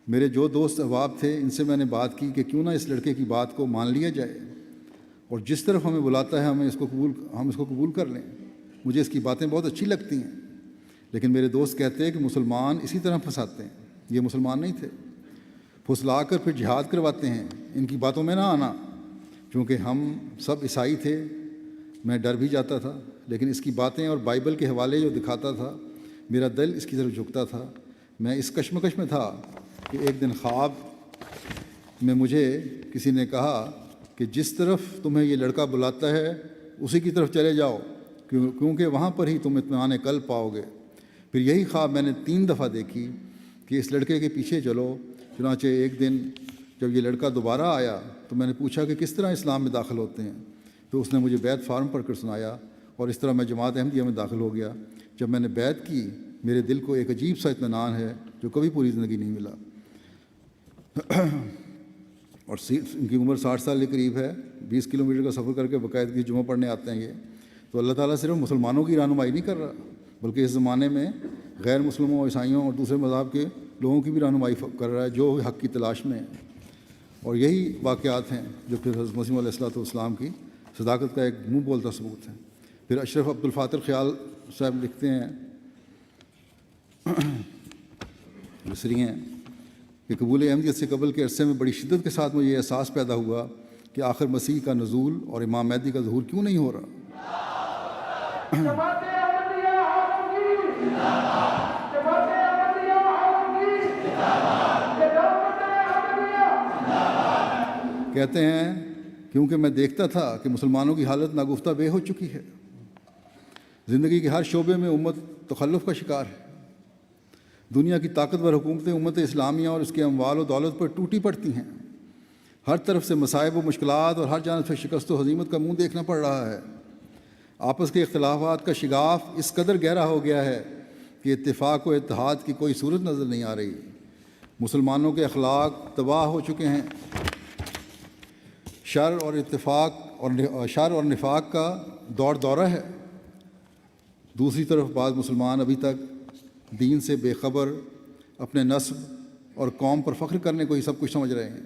میرے جو دوست احباب تھے ان سے میں نے بات کی کہ کیوں نہ اس لڑکے کی بات کو مان لیا جائے اور جس طرف ہمیں بلاتا ہے ہم اس کو قبول کر لیں۔ مجھے اس کی باتیں بہت اچھی لگتی ہیں، لیکن میرے دوست کہتے ہیں کہ مسلمان اسی طرح پھنساتے ہیں۔ یہ مسلمان نہیں تھے، پھسلا کر پھر جہاد کرواتے ہیں۔ ان کی باتوں میں نہ آنا، چونکہ ہم سب عیسائی تھے۔ میں ڈر بھی جاتا تھا، لیکن اس کی باتیں اور بائبل کے حوالے جو دکھاتا تھا میرا دل اس کی طرف جھکتا تھا۔ میں اس کشمکش میں تھا کہ ایک دن خواب میں مجھے کسی نے کہا کہ جس طرف تمہیں یہ لڑکا بلاتا ہے اسی کی طرف چلے جاؤ، کیونکہ وہاں پر ہی تم اطمینان قلب پاؤ گے۔ پھر یہی خواب میں نے 3 دفعہ دیکھی کہ اس لڑکے کے پیچھے چلو۔ چنانچہ ایک دن جب یہ لڑکا دوبارہ آیا تو میں نے پوچھا کہ کس طرح اسلام میں داخل ہوتے ہیں، تو اس نے مجھے بیعت فارم پڑھ کر سنایا اور اس طرح میں جماعت احمدیہ میں داخل ہو گیا۔ جب میں نے بیعت کی میرے دل کو ایک عجیب سا اطمینان ہے جو کبھی پوری زندگی نہیں ملا۔ اور ان کی عمر 60 سال کے قریب ہے، 20 کلومیٹر کا سفر کر کے باقاعدگی جمعہ پڑھنے آتے ہیں یہ۔ تو اللہ تعالیٰ صرف مسلمانوں کی رہنمائی نہیں کر رہا، بلکہ اس زمانے میں غیر مسلموں، عیسائیوں اور دوسرے مذہب کے لوگوں کی بھی رہنمائی کر رہا ہے جو حق کی تلاش میں ہیں۔ اور یہی واقعات ہیں جو پھر حضرت مسیح علیہ السلام کی صداقت کا ایک منہ بولتا ثبوت ہے۔ پھر اشرف عبد الفاتر خیال صاحب لکھتے ہیں، مصری ہیں، کہ قبول احمدیت سے قبل کے عرصے میں بڑی شدت کے ساتھ مجھے یہ احساس پیدا ہوا کہ آخر مسیح کا نزول اور امام مہدی کا ظہور کیوں نہیں ہو رہا۔ کہتے ہیں کیونکہ میں دیکھتا تھا کہ مسلمانوں کی حالت ناگفتہ بے ہو چکی ہے۔ زندگی کے ہر شعبے میں امت تخلف کا شکار ہے۔ دنیا کی طاقتور حکومتیں امت اسلامیہ اور اس کے اموال و دولت پر ٹوٹی پڑتی ہیں۔ ہر طرف سے مصائب و مشکلات اور ہر جانب سے شکست و ہزیمت کا منہ دیکھنا پڑ رہا ہے۔ آپس کے اختلافات کا شگاف اس قدر گہرا ہو گیا ہے کہ اتفاق و اتحاد کی کوئی صورت نظر نہیں آ رہی۔ مسلمانوں کے اخلاق تباہ ہو چکے ہیں۔ شر اور نفاق کا دورہ ہے۔ دوسری طرف بعض مسلمان ابھی تک دین سے بے خبر اپنے نسب اور قوم پر فخر کرنے کو ہی سب کچھ سمجھ رہے ہیں۔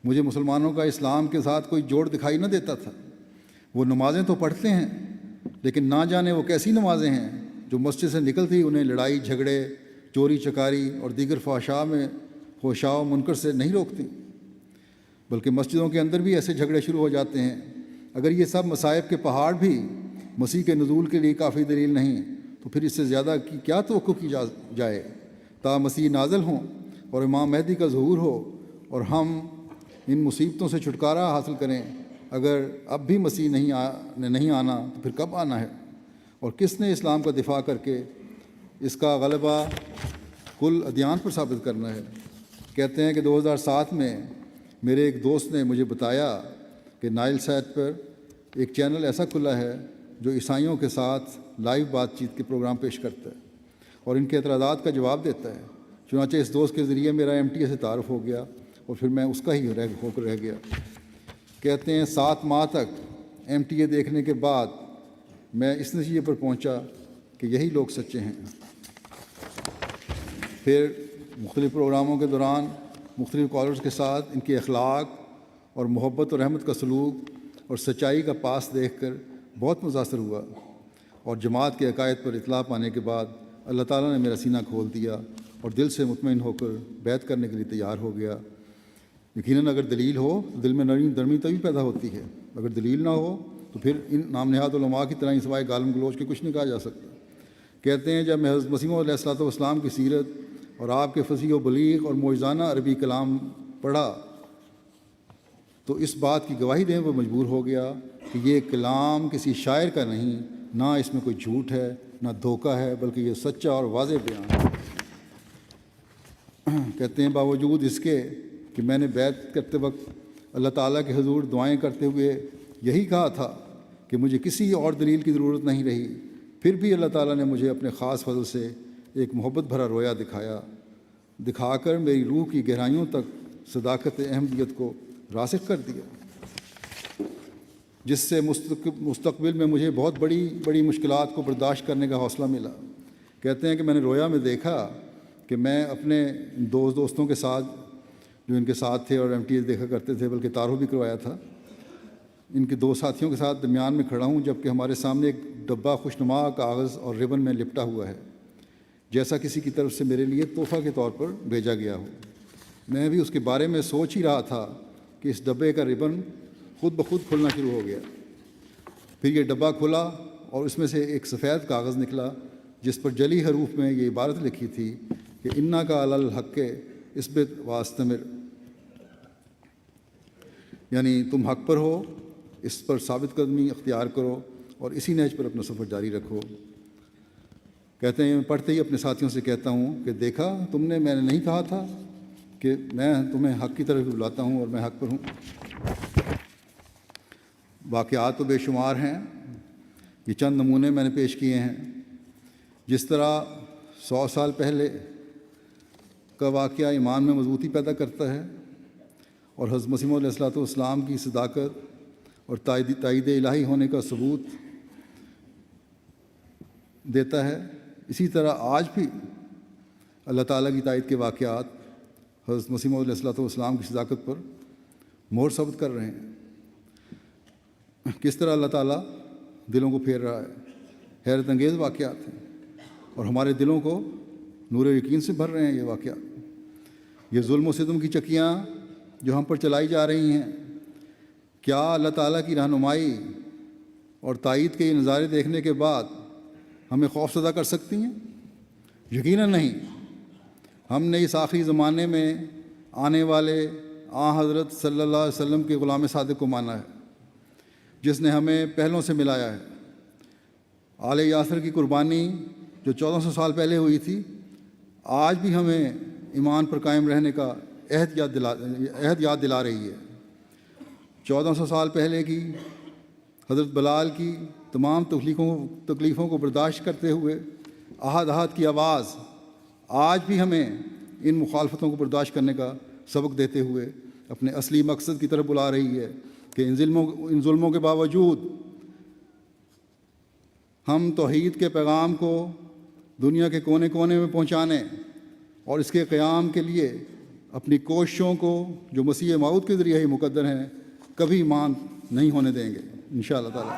مجھے مسلمانوں کا اسلام کے ساتھ کوئی جوڑ دکھائی نہ دیتا تھا۔ وہ نمازیں تو پڑھتے ہیں، لیکن نہ جانے وہ کیسی نمازیں ہیں جو مسجد سے نکلتی انہیں لڑائی جھگڑے، چوری چکاری اور دیگر فحشاء و منکر سے نہیں روکتی، بلکہ مسجدوں کے اندر بھی ایسے جھگڑے شروع ہو جاتے ہیں۔ اگر یہ سب مصائب کے پہاڑ بھی مسیح کے نزول کے لیے کافی دلیل نہیں تو پھر اس سے زیادہ کی کیا توقع کی جائے؟ تا مسیح نازل ہوں اور امام مہدی کا ظہور ہو اور ہم ان مصیبتوں سے چھٹکارا حاصل کریں، اگر اب بھی مسیح نہیں آنا تو پھر کب آنا ہے؟ اور کس نے اسلام کا دفاع کر کے اس کا غلبہ کل ادیان پر ثابت کرنا ہے؟ کہتے ہیں کہ 2007 میں میرے ایک دوست نے مجھے بتایا کہ نائل سیٹ پر ایک چینل ایسا کھلا ہے جو عیسائیوں کے ساتھ لائیو بات چیت کے پروگرام پیش کرتا ہے اور ان کے اعتراضات کا جواب دیتا ہے۔ چنانچہ اس دوست کے ذریعے میرا MTA سے تعارف ہو گیا اور پھر میں اس کا ہی ہو کر رہ گیا۔ کہتے ہیں 7 ماہ تک MTA دیکھنے کے بعد میں اس نتیجے پر پہنچا کہ یہی لوگ سچے ہیں۔ پھر مختلف پروگراموں کے دوران مختلف کالرز کے ساتھ ان کے اخلاق اور محبت اور رحمت کا سلوک اور سچائی کا پاس دیکھ کر بہت متاثر ہوا، اور جماعت کے عقائد پر اطلاع پانے کے بعد اللہ تعالیٰ نے میرا سینہ کھول دیا اور دل سے مطمئن ہو کر بیعت کرنے کے لیے تیار ہو گیا۔ یقیناً اگر دلیل ہو تو دل میں نرمی تبھی پیدا ہوتی ہے، اگر دلیل نہ ہو تو پھر ان نام نہاد علماء کی طرح ہی سوائے گالم گلوچ کے کچھ نہیں کہا جا سکتا۔ کہتے ہیں جب میں حضرت مسیح علیہ الصلوۃ والسلام کی سیرت اور آپ کے فصیح و بلیغ اور معجزانہ عربی کلام پڑھا تو اس بات کی گواہی دینے پر مجبور ہو گیا کہ یہ کلام کسی شاعر کا نہیں، نہ اس میں کوئی جھوٹ ہے نہ دھوکہ ہے، بلکہ یہ سچا اور واضح بیان ہے۔ کہتے ہیں باوجود اس کے کہ میں نے بیعت کرتے وقت اللہ تعالیٰ کے حضور دعائیں کرتے ہوئے یہی کہا تھا کہ مجھے کسی اور دلیل کی ضرورت نہیں رہی، پھر بھی اللہ تعالیٰ نے مجھے اپنے خاص فضل سے ایک محبت بھرا رویا دکھا کر میری روح کی گہرائیوں تک صداقت احمدیت کو راسخ کر دیا، جس سے مستقبل میں مجھے بہت بڑی مشکلات کو برداشت کرنے کا حوصلہ ملا۔ کہتے ہیں کہ میں نے رویا میں دیکھا کہ میں اپنے دوستوں کے ساتھ جو ان کے ساتھ تھے اور MTA دیکھا کرتے تھے، بلکہ تعارف بھی کروایا تھا، ان کے 2 ساتھیوں کے ساتھ درمیان میں کھڑا ہوں، جبکہ ہمارے سامنے ایک ڈبہ خوشنما کاغذ اور ربن میں لپٹا ہوا ہے، جیسا کسی کی طرف سے میرے لیے تحفہ کے طور پر بھیجا گیا ہو۔ میں بھی اس کے بارے میں سوچ ہی رہا تھا کہ اس ڈبے کا ربن خود بخود کھلنا شروع ہو گیا۔ پھر یہ ڈبہ کھلا اور اس میں سے ایک سفید کاغذ نکلا جس پر جلی حروف میں یہ عبارت لکھی تھی کہ انا کا علی الحق اثبت واستمر، یعنی تم حق پر ہو، اس پر ثابت قدمی اختیار کرو اور اسی نہج پر اپنا سفر جاری رکھو۔ کہتے ہیں میں پڑھتے ہی اپنے ساتھیوں سے کہتا ہوں کہ دیکھا میں نے نہیں کہا تھا کہ میں تمہیں حق کی طرف بلاتا ہوں اور میں حق پر ہوں۔ واقعات تو بے شمار ہیں، یہ چند نمونے میں نے پیش کیے ہیں۔ جس طرح 100 سال پہلے کا واقعہ ایمان میں مضبوطی پیدا کرتا ہے اور حضرت مسیح علیہ الصلوۃ والسلام کی صداقت اور تائید الہی ہونے کا ثبوت دیتا ہے، اسی طرح آج بھی اللہ تعالیٰ کی تائید کے واقعات حضرت مسیح علیہ الصلوۃ والسلام کی صداقت پر مہر ثبت کر رہے ہیں۔ کس طرح اللہ تعالیٰ دلوں کو پھیر رہا ہے، حیرت انگیز واقعات ہیں اور ہمارے دلوں کو نور یقین سے بھر رہے ہیں۔ یہ واقعات، یہ ظلم و ستم کی چکیاں جو ہم پر چلائی جا رہی ہیں، کیا اللہ تعالیٰ کی رہنمائی اور تائید کے یہ نظارے دیکھنے کے بعد ہمیں خوف زدہ کر سکتی ہیں؟ یقیناً نہیں۔ ہم نے اس آخری زمانے میں آنے والے حضرت صلی اللہ علیہ وسلم کے غلام صادق کو مانا ہے، جس نے ہمیں پہلوں سے ملایا ہے۔ آل یاسر کی قربانی جو 1400 سال پہلے ہوئی تھی، آج بھی ہمیں ایمان پر قائم رہنے کا عہد یاد دلا رہی ہے۔ 1400 سال پہلے کی حضرت بلال کی تمام تکلیفوں کو برداشت کرتے ہوئے احد احد کی آواز آج بھی ہمیں ان مخالفتوں کو برداشت کرنے کا سبق دیتے ہوئے اپنے اصلی مقصد کی طرف بلا رہی ہے کہ ان ظلموں کے باوجود ہم توحید کے پیغام کو دنیا کے کونے کونے میں پہنچانے اور اس کے قیام کے لیے اپنی کوششوں کو جو مسیح موعود کے ذریعے ہی مقدر ہیں کبھی ماند نہیں ہونے دیں گے انشاءاللہ تعالی۔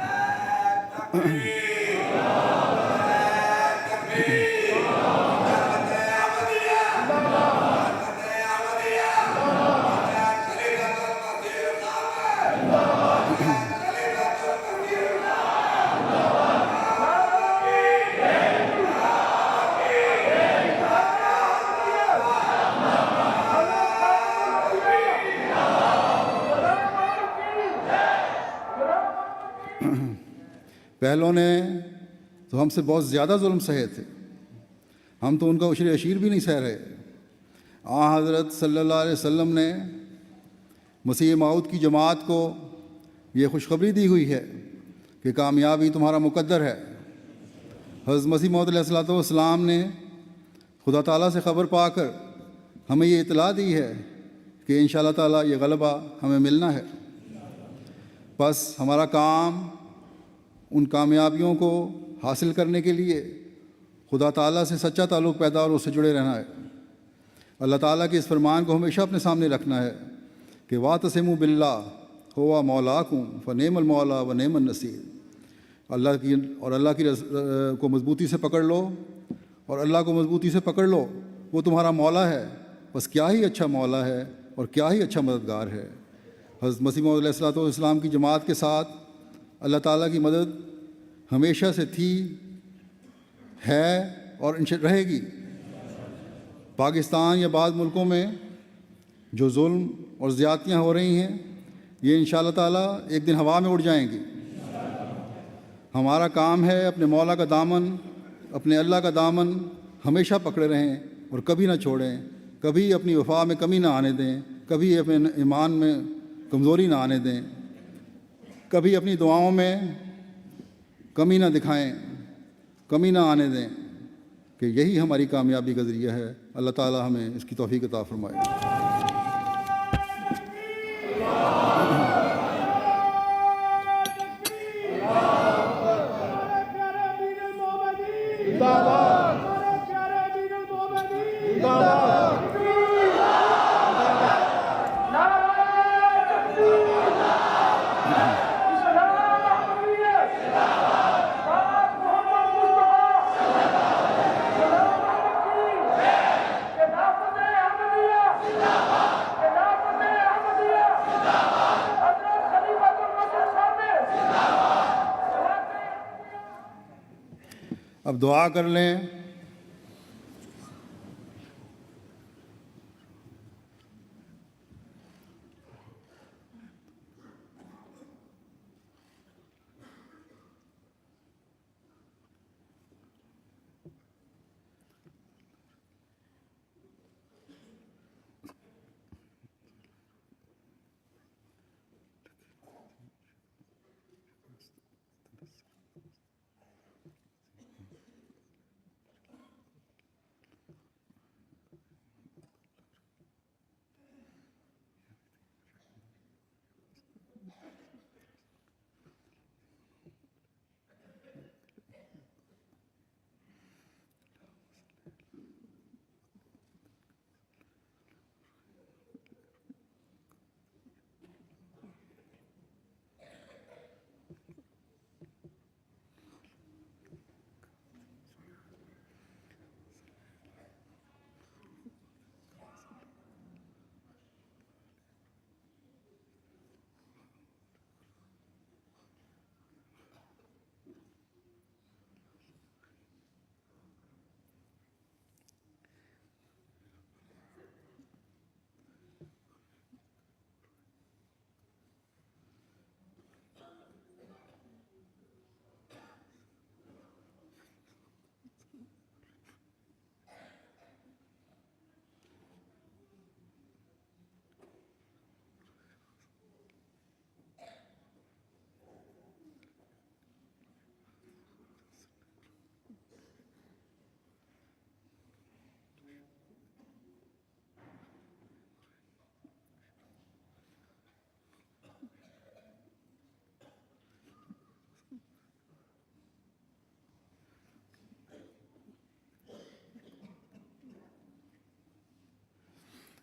پہلوں نے تو ہم سے بہت زیادہ ظلم سہے تھے، ہم تو ان کا عشر عشیر بھی نہیں سہ رہے۔ حضرت صلی اللہ علیہ وسلم نے مسیح موعود کی جماعت کو یہ خوشخبری دی ہوئی ہے کہ کامیابی تمہارا مقدر ہے۔ حضرت مسیح موعود علیہ السلام نے خدا تعالیٰ سے خبر پا کر ہمیں یہ اطلاع دی ہے کہ انشاءاللہ تعالیٰ یہ غلبہ ہمیں ملنا ہے۔ بس ہمارا کام ان کامیابیوں کو حاصل کرنے کے لیے خدا تعالیٰ سے سچا تعلق پیدا اور اس سے جڑے رہنا ہے۔ اللہ تعالیٰ کے اس فرمان کو ہمیشہ اپنے سامنے رکھنا ہے کہ واعتصموا باللہ ہوا مولاکم فنعم المولا و نعم النصیر۔ اللہ کی کو مضبوطی سے پکڑ لو، اور اللہ کو مضبوطی سے پکڑ لو، وہ تمہارا مولا ہے، بس کیا ہی اچھا مولا ہے اور کیا ہی اچھا مددگار ہے۔ حضرت مسیح موعود علیہ السلام کی جماعت کے ساتھ اللہ تعالیٰ کی مدد ہمیشہ سے تھی، ہے اور رہے گی۔ پاکستان یا بعض ملکوں میں جو ظلم اور زیادتیاں ہو رہی ہیں یہ انشاءاللہ تعالیٰ ایک دن ہوا میں اڑ جائیں گی۔ ہمارا کام ہے اپنے مولا کا دامن، اپنے اللہ کا دامن ہمیشہ پکڑے رہیں اور کبھی نہ چھوڑیں، کبھی اپنی وفا میں کمی نہ آنے دیں، کبھی اپنے ایمان میں کمزوری نہ آنے دیں، کبھی اپنی دعاؤں میں کمی نہ دکھائیں، کمی نہ آنے دیں، کہ یہی ہماری کامیابی کا ذریعہ ہے۔ اللہ تعالیٰ ہمیں اس کی توفیق عطا فرمائے۔ اب دعا کر لیں۔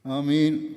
آمین.